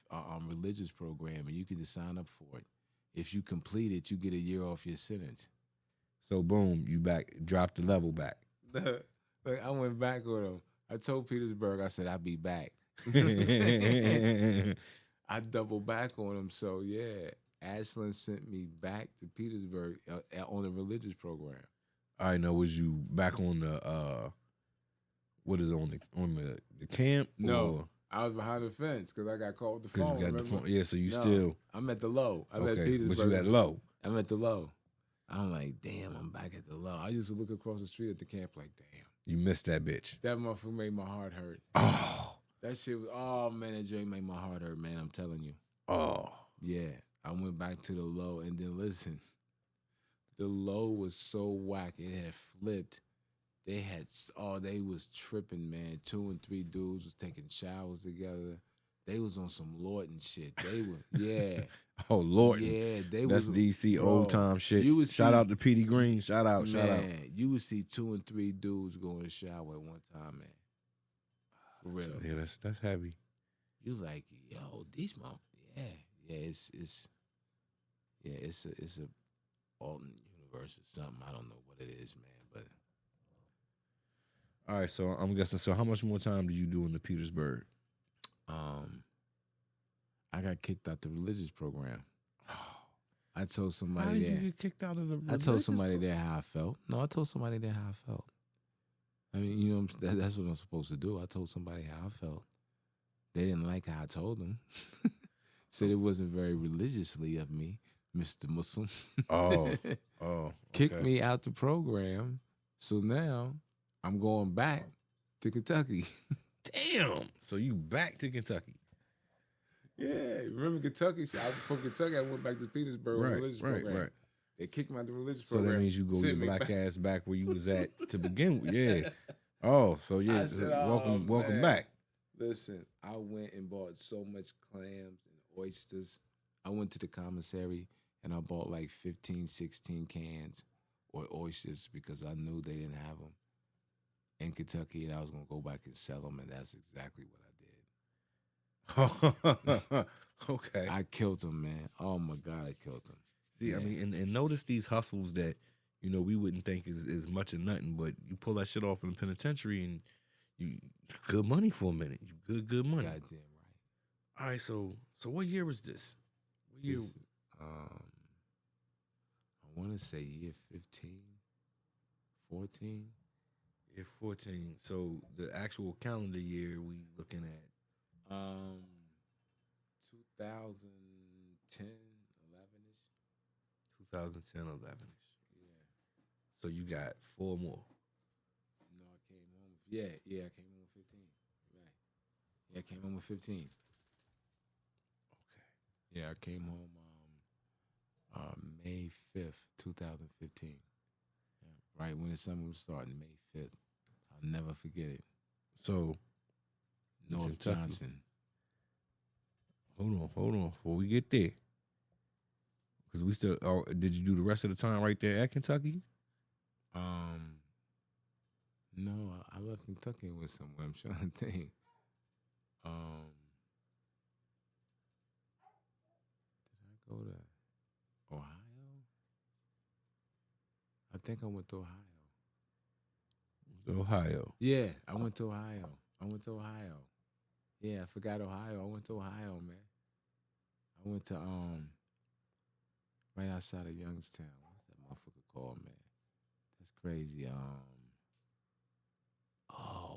religious program, and you can just sign up for it. If you complete it, you get a year off your sentence. So boom, you back, drop the level back. Like, I went back with them. I told Petersburg, I said, I'll be back. I doubled back on them. So, yeah, Ashland sent me back to Petersburg on a religious program. All right, now was you back on the what is it, on the camp? No, or? I was behind the fence because I got called with the 'Cause phone. you got the remember? phone. Yeah, so you No, still I'm at the low. I'm at okay, Petersburg. but you at low. I'm at the low. I'm like, damn, I'm back at the low. I used to look across the street at the camp like, damn. You missed that bitch. That motherfucker made my heart hurt. Oh, That shit was, oh man, that joint made my heart hurt, man. I'm telling you. oh. Yeah, I went back to the low, and then listen, The low was so whack. It had flipped. They was tripping, man. 2 and 3 dudes was taking showers together. They was on some Lorton shit. They were, yeah. Oh Lord, Yeah, they that's was DC bro, old time shit. You would Shout see, out to Petey Green. Shout out. man, you would see 2 and 3 dudes go in the shower at one time, man. For real. Yeah, that's heavy. You like, yo, these motherfuckers, it's a alternate universe or something. I don't know what it is, man, but All right, so I'm guessing. So how much more time do you do in the Petersburg? I got kicked out the religious program. I told How somebody did you there. get kicked out of the? I told somebody there how I felt. No, I told somebody there how I felt. I mean, you know, that's what I'm supposed to do. I told somebody how I felt. They didn't like how I told them. Said it wasn't very religiously of me, Mr. Muslim. Oh, okay. Kicked me out the program. So now I'm going back to Kentucky. Damn. So you back to Kentucky? Yeah, remember Kentucky? So I was from Kentucky. I went back to Petersburg religious program. Right. They kicked me out the religious So program. that means you go Sent your me black back. ass back where you was at to begin with. Yeah. Oh, so yeah. I said, welcome man. back. Listen, I went and bought so much clams and oysters. I went to the commissary and I bought like 15, 16 cans or oysters because I knew they didn't have them in Kentucky and I was going to go back and sell them, and that's exactly what I did. Okay. I killed them, man. Oh, my God, I killed them. See, Yeah. I mean, and notice these hustles that, you know, we wouldn't think is much of nothing, but you pull that shit off in the penitentiary and you good money for a minute. You good money. Goddamn right. All right, so what year was this? What year? This, I want to say year 15, 14. Year 14. So the actual calendar year we looking at 2010, 11-ish. 2010, 11ish. Yeah. So you got 4 more. No, I came home. Yeah, I came home with 15. Right. Yeah, I came home with 15. Okay. Yeah, I came home May 5th, 2015. Yeah, right when the summer was starting, May 5th. I'll never forget it. So North Kentucky. Johnson. hold on before we get there. Because we still, did you do the rest of the time right there at Kentucky? No, I left Kentucky and went somewhere. I'm trying to think. Did I go to Ohio? I think I went to Ohio. Ohio. Yeah, I went to Ohio. Yeah, I forgot Ohio. I went to Ohio, man. I went to right outside of Youngstown. What's that motherfucker called, man? That's crazy.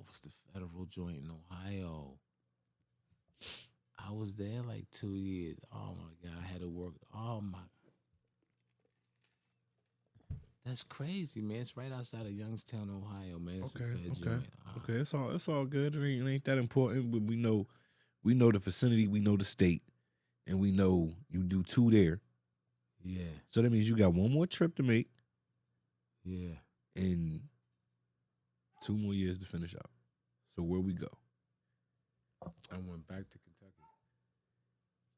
What's the federal joint in Ohio? I was there like 2 years. Oh my God, I had to work. Oh my, that's crazy, man. It's right outside of Youngstown, Ohio, man. It's a fed joint. Okay. It's all good. It ain't that important. But we know the vicinity, we know the state, and we know you do 2 there. Yeah, So that means you got 1 more trip to make yeah. and 2 more years to finish up. So where we go? I went back to Kentucky.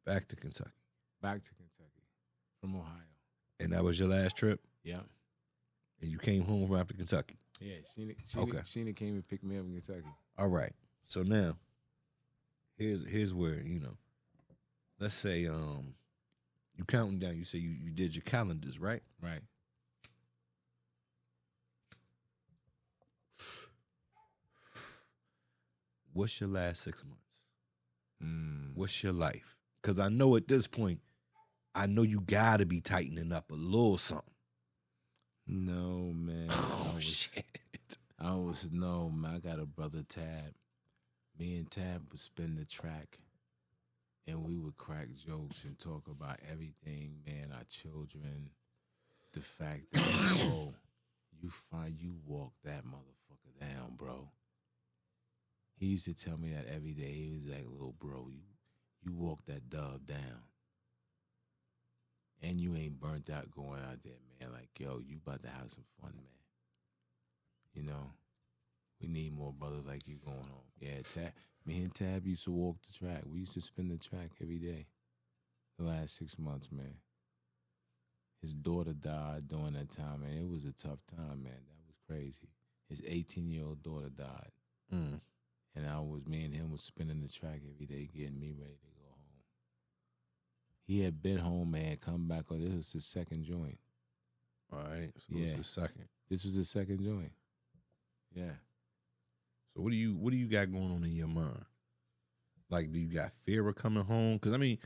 Back to Kentucky. From Ohio. And that was your last trip? Yeah. And you came home from after Kentucky? Yeah, Okay. Sheena came and picked me up in Kentucky. All right. So now, here's where, you know, let's say you counting down, you say you did your calendars, right? Right. What's your last 6 months? What's your life? Because I know at this point, I know you gotta be tightening up a little something. No, man. Shit. No, man. I got a brother, Tab. Me and Tab would spin the track, and we would crack jokes and talk about everything, man. Our children, the fact that, bro, you walk that motherfucker down, bro. He used to tell me that every day. He was like, little bro, you walk that dub down. and you ain't burnt out going out there, man. Like, yo, you about to have some fun, man. You know, we need more brothers like you going home. Yeah, me and Tab used to walk the track. We used to spin the track every day. The last 6 months, man. His daughter died during that time, man. It was a tough time, man. That was crazy. His 18-year-old daughter died. Mm. And me and him was spinning the track every day, getting me ready to go home. He had been home, man, come back on. This was his second joint. All right. So this is the second. This was his second joint. Yeah. So what do you got going on in your mind? Like, do you got fear of coming home? Because, I mean,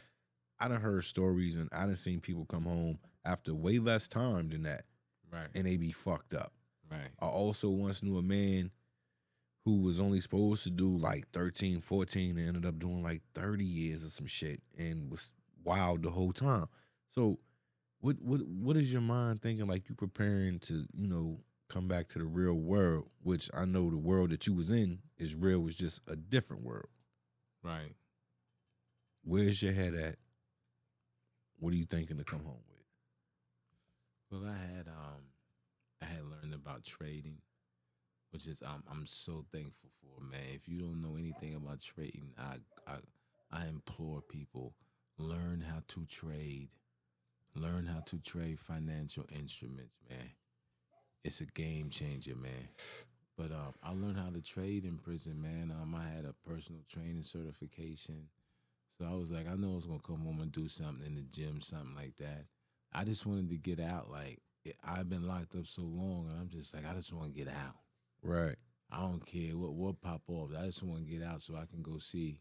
I done heard stories and I done seen people come home after way less time than that. Right. And they be fucked up. Right. I also once knew a man who was only supposed to do like 13, 14 and ended up doing like 30 years or some shit and was wild the whole time. So what is your mind thinking, like you preparing to, you know, come back to the real world, which I know the world that you was in is real, was just a different world. Right. Where's your head at? What are you thinking to come home with? Well, I had learned about trading, which is I'm so thankful for, man. If you don't know anything about trading, I implore people, learn how to trade. Learn how to trade financial instruments, man. It's a game changer, man. But I learned how to trade in prison, man. I had a personal training certification. So I was like, I know I was going to come home and do something in the gym, something like that. I just wanted to get out. Like, I've been locked up so long, and I'm just like, I just want to get out. Right. I don't care what pop off. I just want to get out so I can go see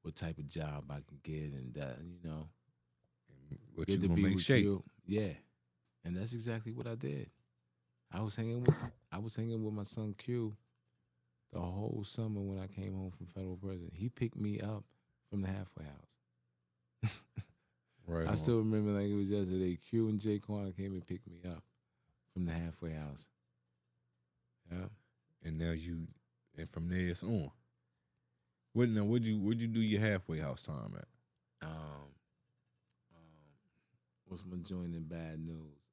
what type of job I can get and that, you know. What Get you to gonna be make with shape? you. Yeah. And that's exactly what I did. I was hanging with my son Q the whole summer when I came home from federal prison. He picked me up from the halfway house. Right. I still remember like it was yesterday. Q and Jay Corner came and picked me up from the halfway house. Yeah. And now and from there it's on. Where'd you do your halfway house time at? What's my joint in Bad News?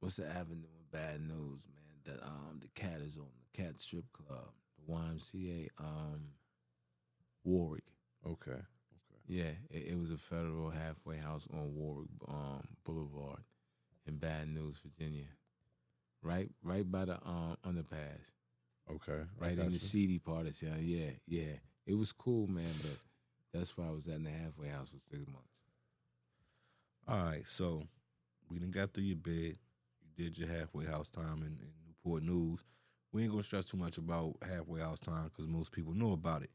What's the avenue in Bad News, man? The Cat is on, the Cat Strip Club, the YMCA, Warwick. Okay. Yeah, it was a federal halfway house on Warwick Boulevard in Bad News, Virginia. Right by the underpass. Okay. Right in the seedy part of town. Yeah. It was cool, man, but that's where I was at in the halfway house for 6 months. All right, so we done got through your bed. You did your halfway house time in Newport News. We ain't gonna stress too much about halfway house time because most people know about it.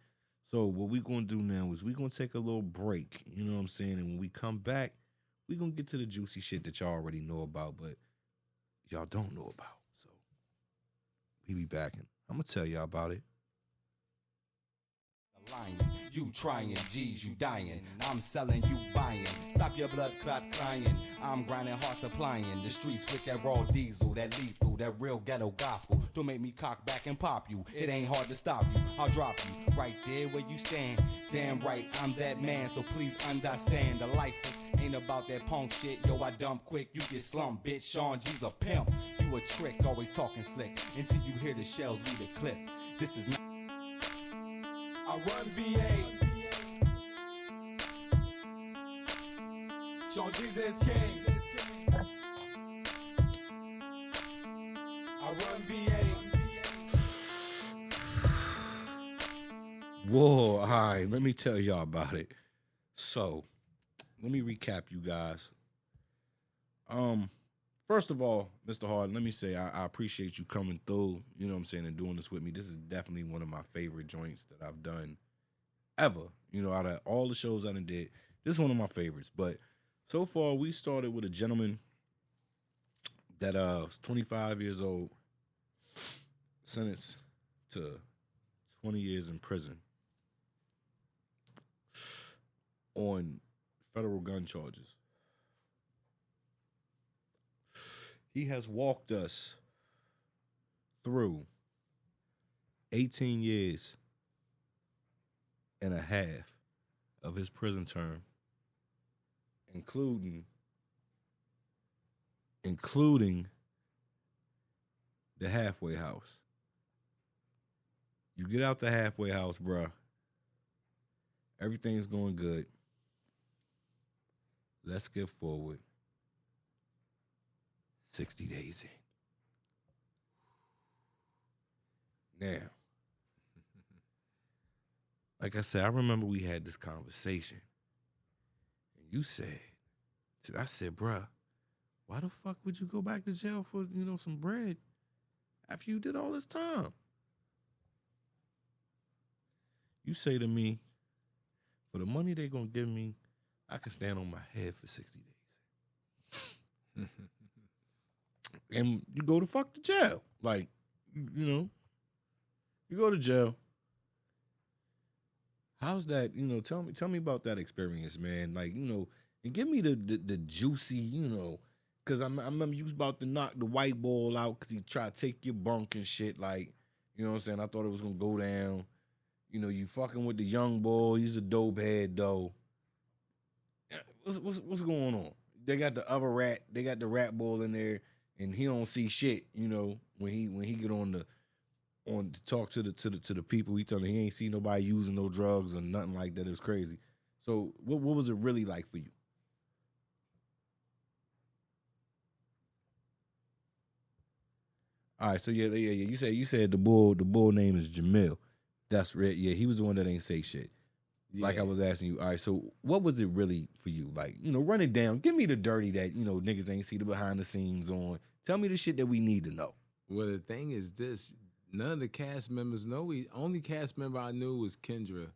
So what we gonna do now is we gonna take a little break. You know what I'm saying? And when we come back, we gonna get to the juicy shit that y'all already know about, but y'all don't know about. So we be back and I'm gonna tell y'all about it. Lying, you trying, G's, you dying. I'm selling, you buying. Stop your blood clot crying. I'm grinding, hard supplying. The streets with that raw diesel, that lethal, that real ghetto gospel. Don't make me cock back and pop you. It ain't hard to stop you. I'll drop you right there where you stand. Damn right, I'm that man, so please understand. The life is ain't about that punk shit. Yo, I dump quick, you get slumped, bitch. Shaun Jeas a pimp. You a trick, always talking slick. Until you hear the shells leave the clip. This is not. I run VA. Shaun Jeas is king. I run VA. Whoa, all right, let me tell y'all about it. So, let me recap you guys. First of all, Mr. Harden, let me say I appreciate you coming through, you know what I'm saying, and doing this with me. This is definitely one of my favorite joints that I've done ever. You know, out of all the shows I done did, this is one of my favorites. But so far, we started with a gentleman that was 25 years old, sentenced to 20 years in prison on federal gun charges. He has walked us through 18 years and a half of his prison term including the halfway house. You get out the halfway house, bruh. Everything's going good. Let's skip forward 60 days in. Now, like I said, I remember we had this conversation. And you said, I said, bruh, why the fuck would you go back to jail for, some bread after you did all this time? You say to me, for the money they gonna give me, I can stand on my head for 60 days. And you go to fuck to jail. Like, you go to jail. How's that, tell me about that experience, man. Like, and give me the juicy, because I remember you was about to knock the white ball out because he tried to take your bunk and shit. Like, you know what I'm saying? I thought it was going to go down. You fucking with the young boy. He's a dope head, though. What's going on? They got the other rat. They got the rat ball in there, and he don't see shit. When he get on to talk to the people, he telling he ain't see nobody using no drugs or nothing like that. It was crazy. So what was it really like for you? All right, so yeah. You said the bull name is Jamil. That's right. Yeah, he was the one that ain't say shit. Yeah. Like I was asking you. All right, so what was it really for you? Like, run it down. Give me the dirty that, niggas ain't see the behind the scenes on. Tell me the shit that we need to know. Well, the thing is this. None of the cast members know. Only cast member I knew was Kendra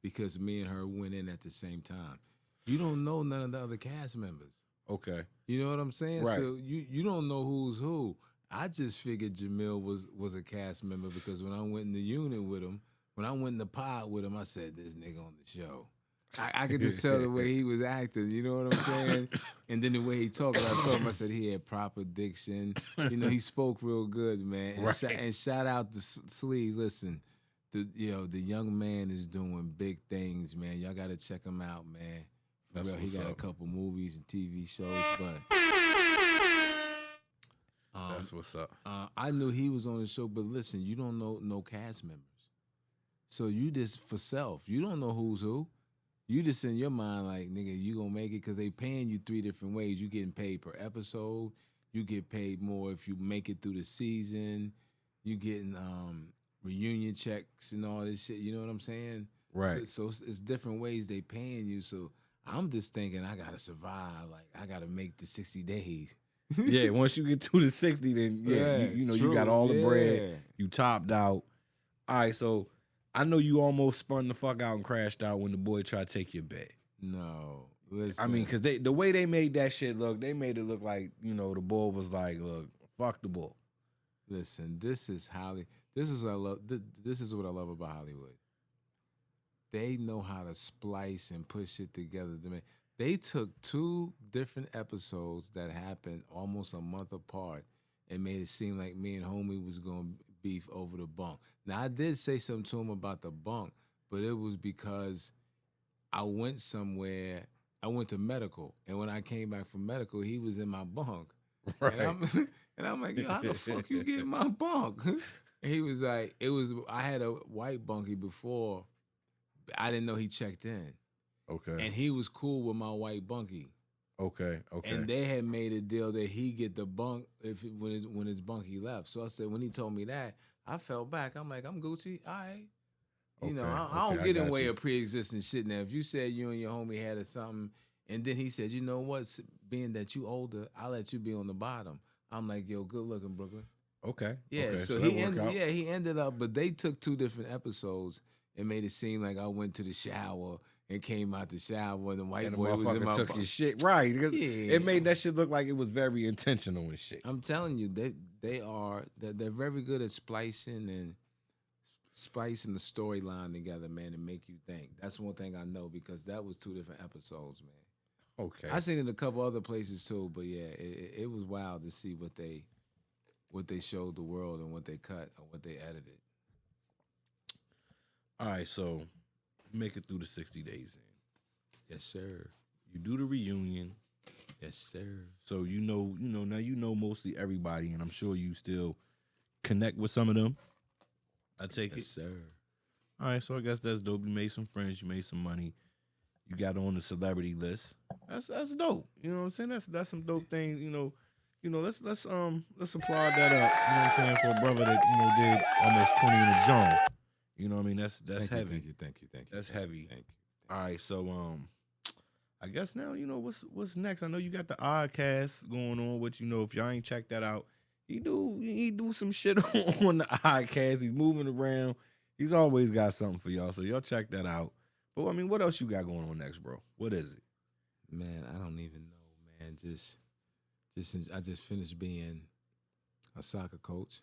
because me and her went in at the same time. You don't know none of the other cast members. Okay. You know what I'm saying? Right. So you don't know who's who. I just figured Jamil was a cast member because when I went in the unit with him, when I went in the pod with him, I said, this nigga on the show. I could just tell the way he was acting, you know what I'm saying? And then the way he talked, I told him, I said he had proper diction. He spoke real good, man. And, right. And shout out to Slee. Listen, the young man is doing big things, man. Y'all got to check him out, man. For real, he got a couple movies and TV shows, but... that's what's up. I knew he was on the show, but listen, you don't know no cast members. So you just for self. You don't know who's who. You just in your mind like, nigga, you gonna make it because they paying you 3 different ways. You getting paid per episode. You get paid more if you make it through the season. You getting reunion checks and all this shit. You know what I'm saying? Right. So it's different ways they paying you. So I'm just thinking I gotta survive. Like I gotta make the 60 days. Yeah, once you get to the 60, then you got all the bread. You topped out. All right, so I know you almost spun the fuck out and crashed out when the boy tried to take your bed. No, listen. I mean, because the way they made that shit look, they made it look like, the bull was like, look, fuck the bull. Listen, this is what I love. This is what I love about Hollywood. They know how to splice and put shit together. They took 2 different episodes that happened almost a month apart and made it seem like me and homie was going to beef over the bunk. Now, I did say something to him about the bunk, but it was because I went somewhere. I went to medical, and when I came back from medical, he was in my bunk. Right. And I'm like, yo, how the fuck you get in my bunk? And he was like, I had a white bunkie before. I didn't know he checked in. Okay. And he was cool with my white bunkie. Okay. And they had made a deal that he get the bunk when his bunkie left. So I said, when he told me that, I fell back. I'm like, I'm Gucci. All right. I don't get in the way of pre-existing shit now. If you said you and your homie had something, and then he said, you know what, being that you older, I'll let you be on the bottom. I'm like, yo, good looking, Brooklyn. Okay. Yeah, okay. So he ended up, but they took 2 different episodes and made it seem like I went to the shower and came out the shower and the white boy was in my took your shit. Right. It made that shit look like it was very intentional and shit. I'm telling you, they're very good at splicing the storyline together, man, and make you think. That's one thing I know because that was 2 different episodes, man. Okay. I seen it in a couple other places too, but yeah, it was wild to see what they showed the world and what they cut or what they edited. All right, so make it through the 60 days in. Yes, sir. You do the reunion. Yes, sir. So now you know mostly everybody, and I'm sure you still connect with some of them. I take Yes, it. sir. All right, so I guess that's dope. You made some friends, you made some money, you got on the celebrity list. That's dope. You know what I'm saying? That's some dope things. Let's applaud that up. You know what I'm saying, for a brother that did almost 20 in a joint. You know what I mean? That's heavy. Thank you. That's heavy. Thank you. All right, so I guess now what's next. I know you got the Oddcast going on, which if y'all ain't checked that out, he do some shit on the Oddcast. He's moving around. He's always got something for y'all, so y'all check that out. But I mean, what else you got going on next, bro? What is it? Man, I don't even know, man. I just finished being a soccer coach.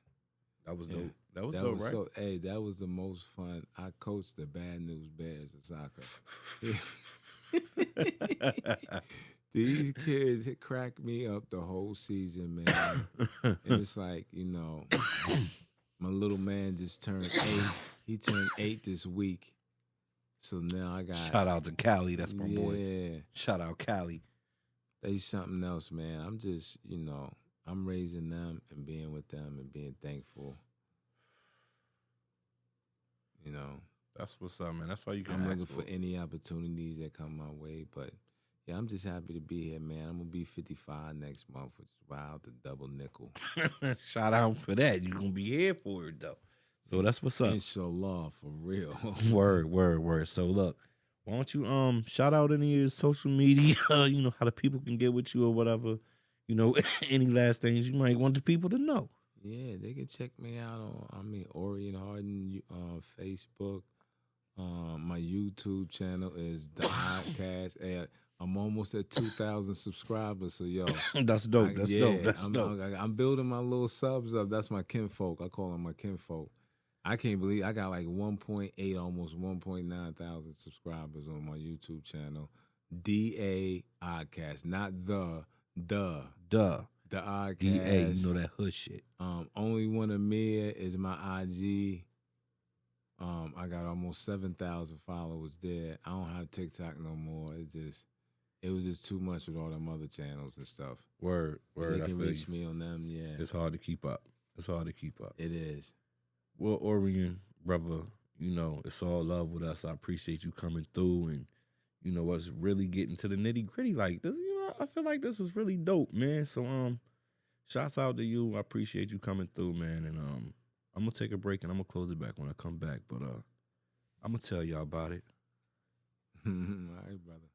That was Yeah. dope. That was dope, right? Hey, that was the most fun. I coached the Bad News Bears of soccer. These kids cracked me up the whole season, man. And it's like, my little man just turned 8. He turned 8 this week. So now I got... Shout out to Cali. That's my boy. Yeah. Shout out Cali. They something else, man. I'm just, I'm raising them and being with them and being thankful. That's what's up, man. That's all you can I'm ask looking for any opportunities that come my way. But, yeah, I'm just happy to be here, man. I'm going to be 55 next month, which is wild, the double nickel. Shout out for that. You're going to be here for it, though. So that's what's up. Inshallah, for real. Word. So, look, why don't you shout out any of your social media, how the people can get with you or whatever. Any last things you might want the people to know. Yeah, they can check me out on, Orion Harden, Facebook. My YouTube channel is The Oddcast. I'm almost at 2,000 subscribers, so yo. That's dope. That's dope. I'm building my little subs up. That's my kinfolk. I call them my kinfolk. I can't believe I got like 1.8, almost 1.9 thousand subscribers on my YouTube channel. DA Oddcast, not the Oddcast. DA, that hood shit. Only one Amir is my IG. I got almost 7,000 followers there. I don't have TikTok no more. It was just too much with all them other channels and stuff. Word. You can reach me on them, yeah. It's hard to keep up. It is. Well, Orion, brother, it's all love with us. I appreciate you coming through and, us really getting to the nitty gritty like this. I feel like this was really dope, man. So, shouts out to you. I appreciate you coming through, man. And I'm gonna take a break and I'm gonna close it back when I come back. But I'm gonna tell y'all about it. All right, brother.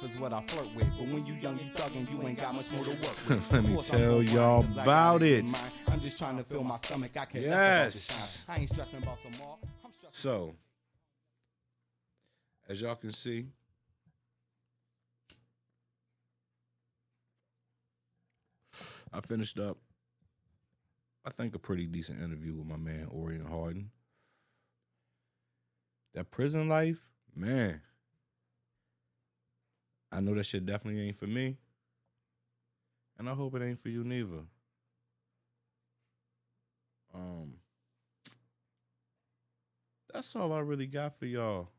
Is what I flirt with, but when you young, you thuggin', you ain't got much more to work with. Let me tell y'all about it. I'm just trying to fill my stomach. I can't. Yes. I ain't stressing about tomorrow. So, as y'all can see, I finished up, I think, a pretty decent interview with my man Orion Harden. That prison life, man. I know that shit definitely ain't for me. And I hope it ain't for you neither. That's all I really got for y'all.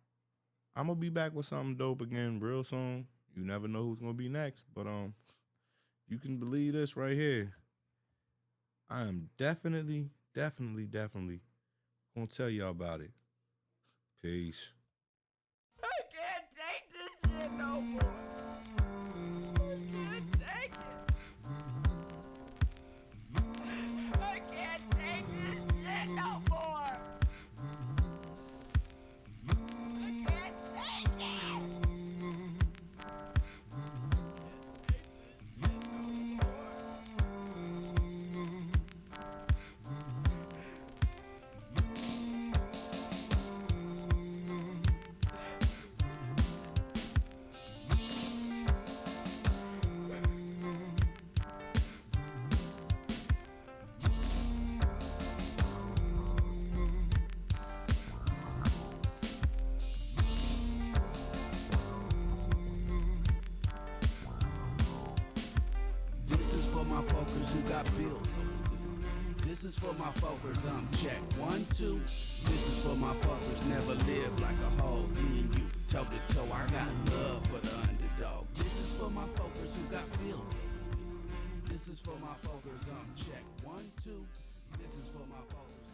I'm gonna be back with something dope again real soon. You never know who's gonna be next, but you can believe this right here. I am definitely gonna tell y'all about it. Peace. I can't take this shit no more. I can't take it. I can't take this shit no more. I can't take it. who got bills overdue. This is for my folkers, check 1, 2. This is for my folkers, never lived like a hoe. Me and you, toe to toe, I got love for the underdog. This is for my folkers who got bills overdue. This is for my folkers, check 1, 2. This is for my folkers.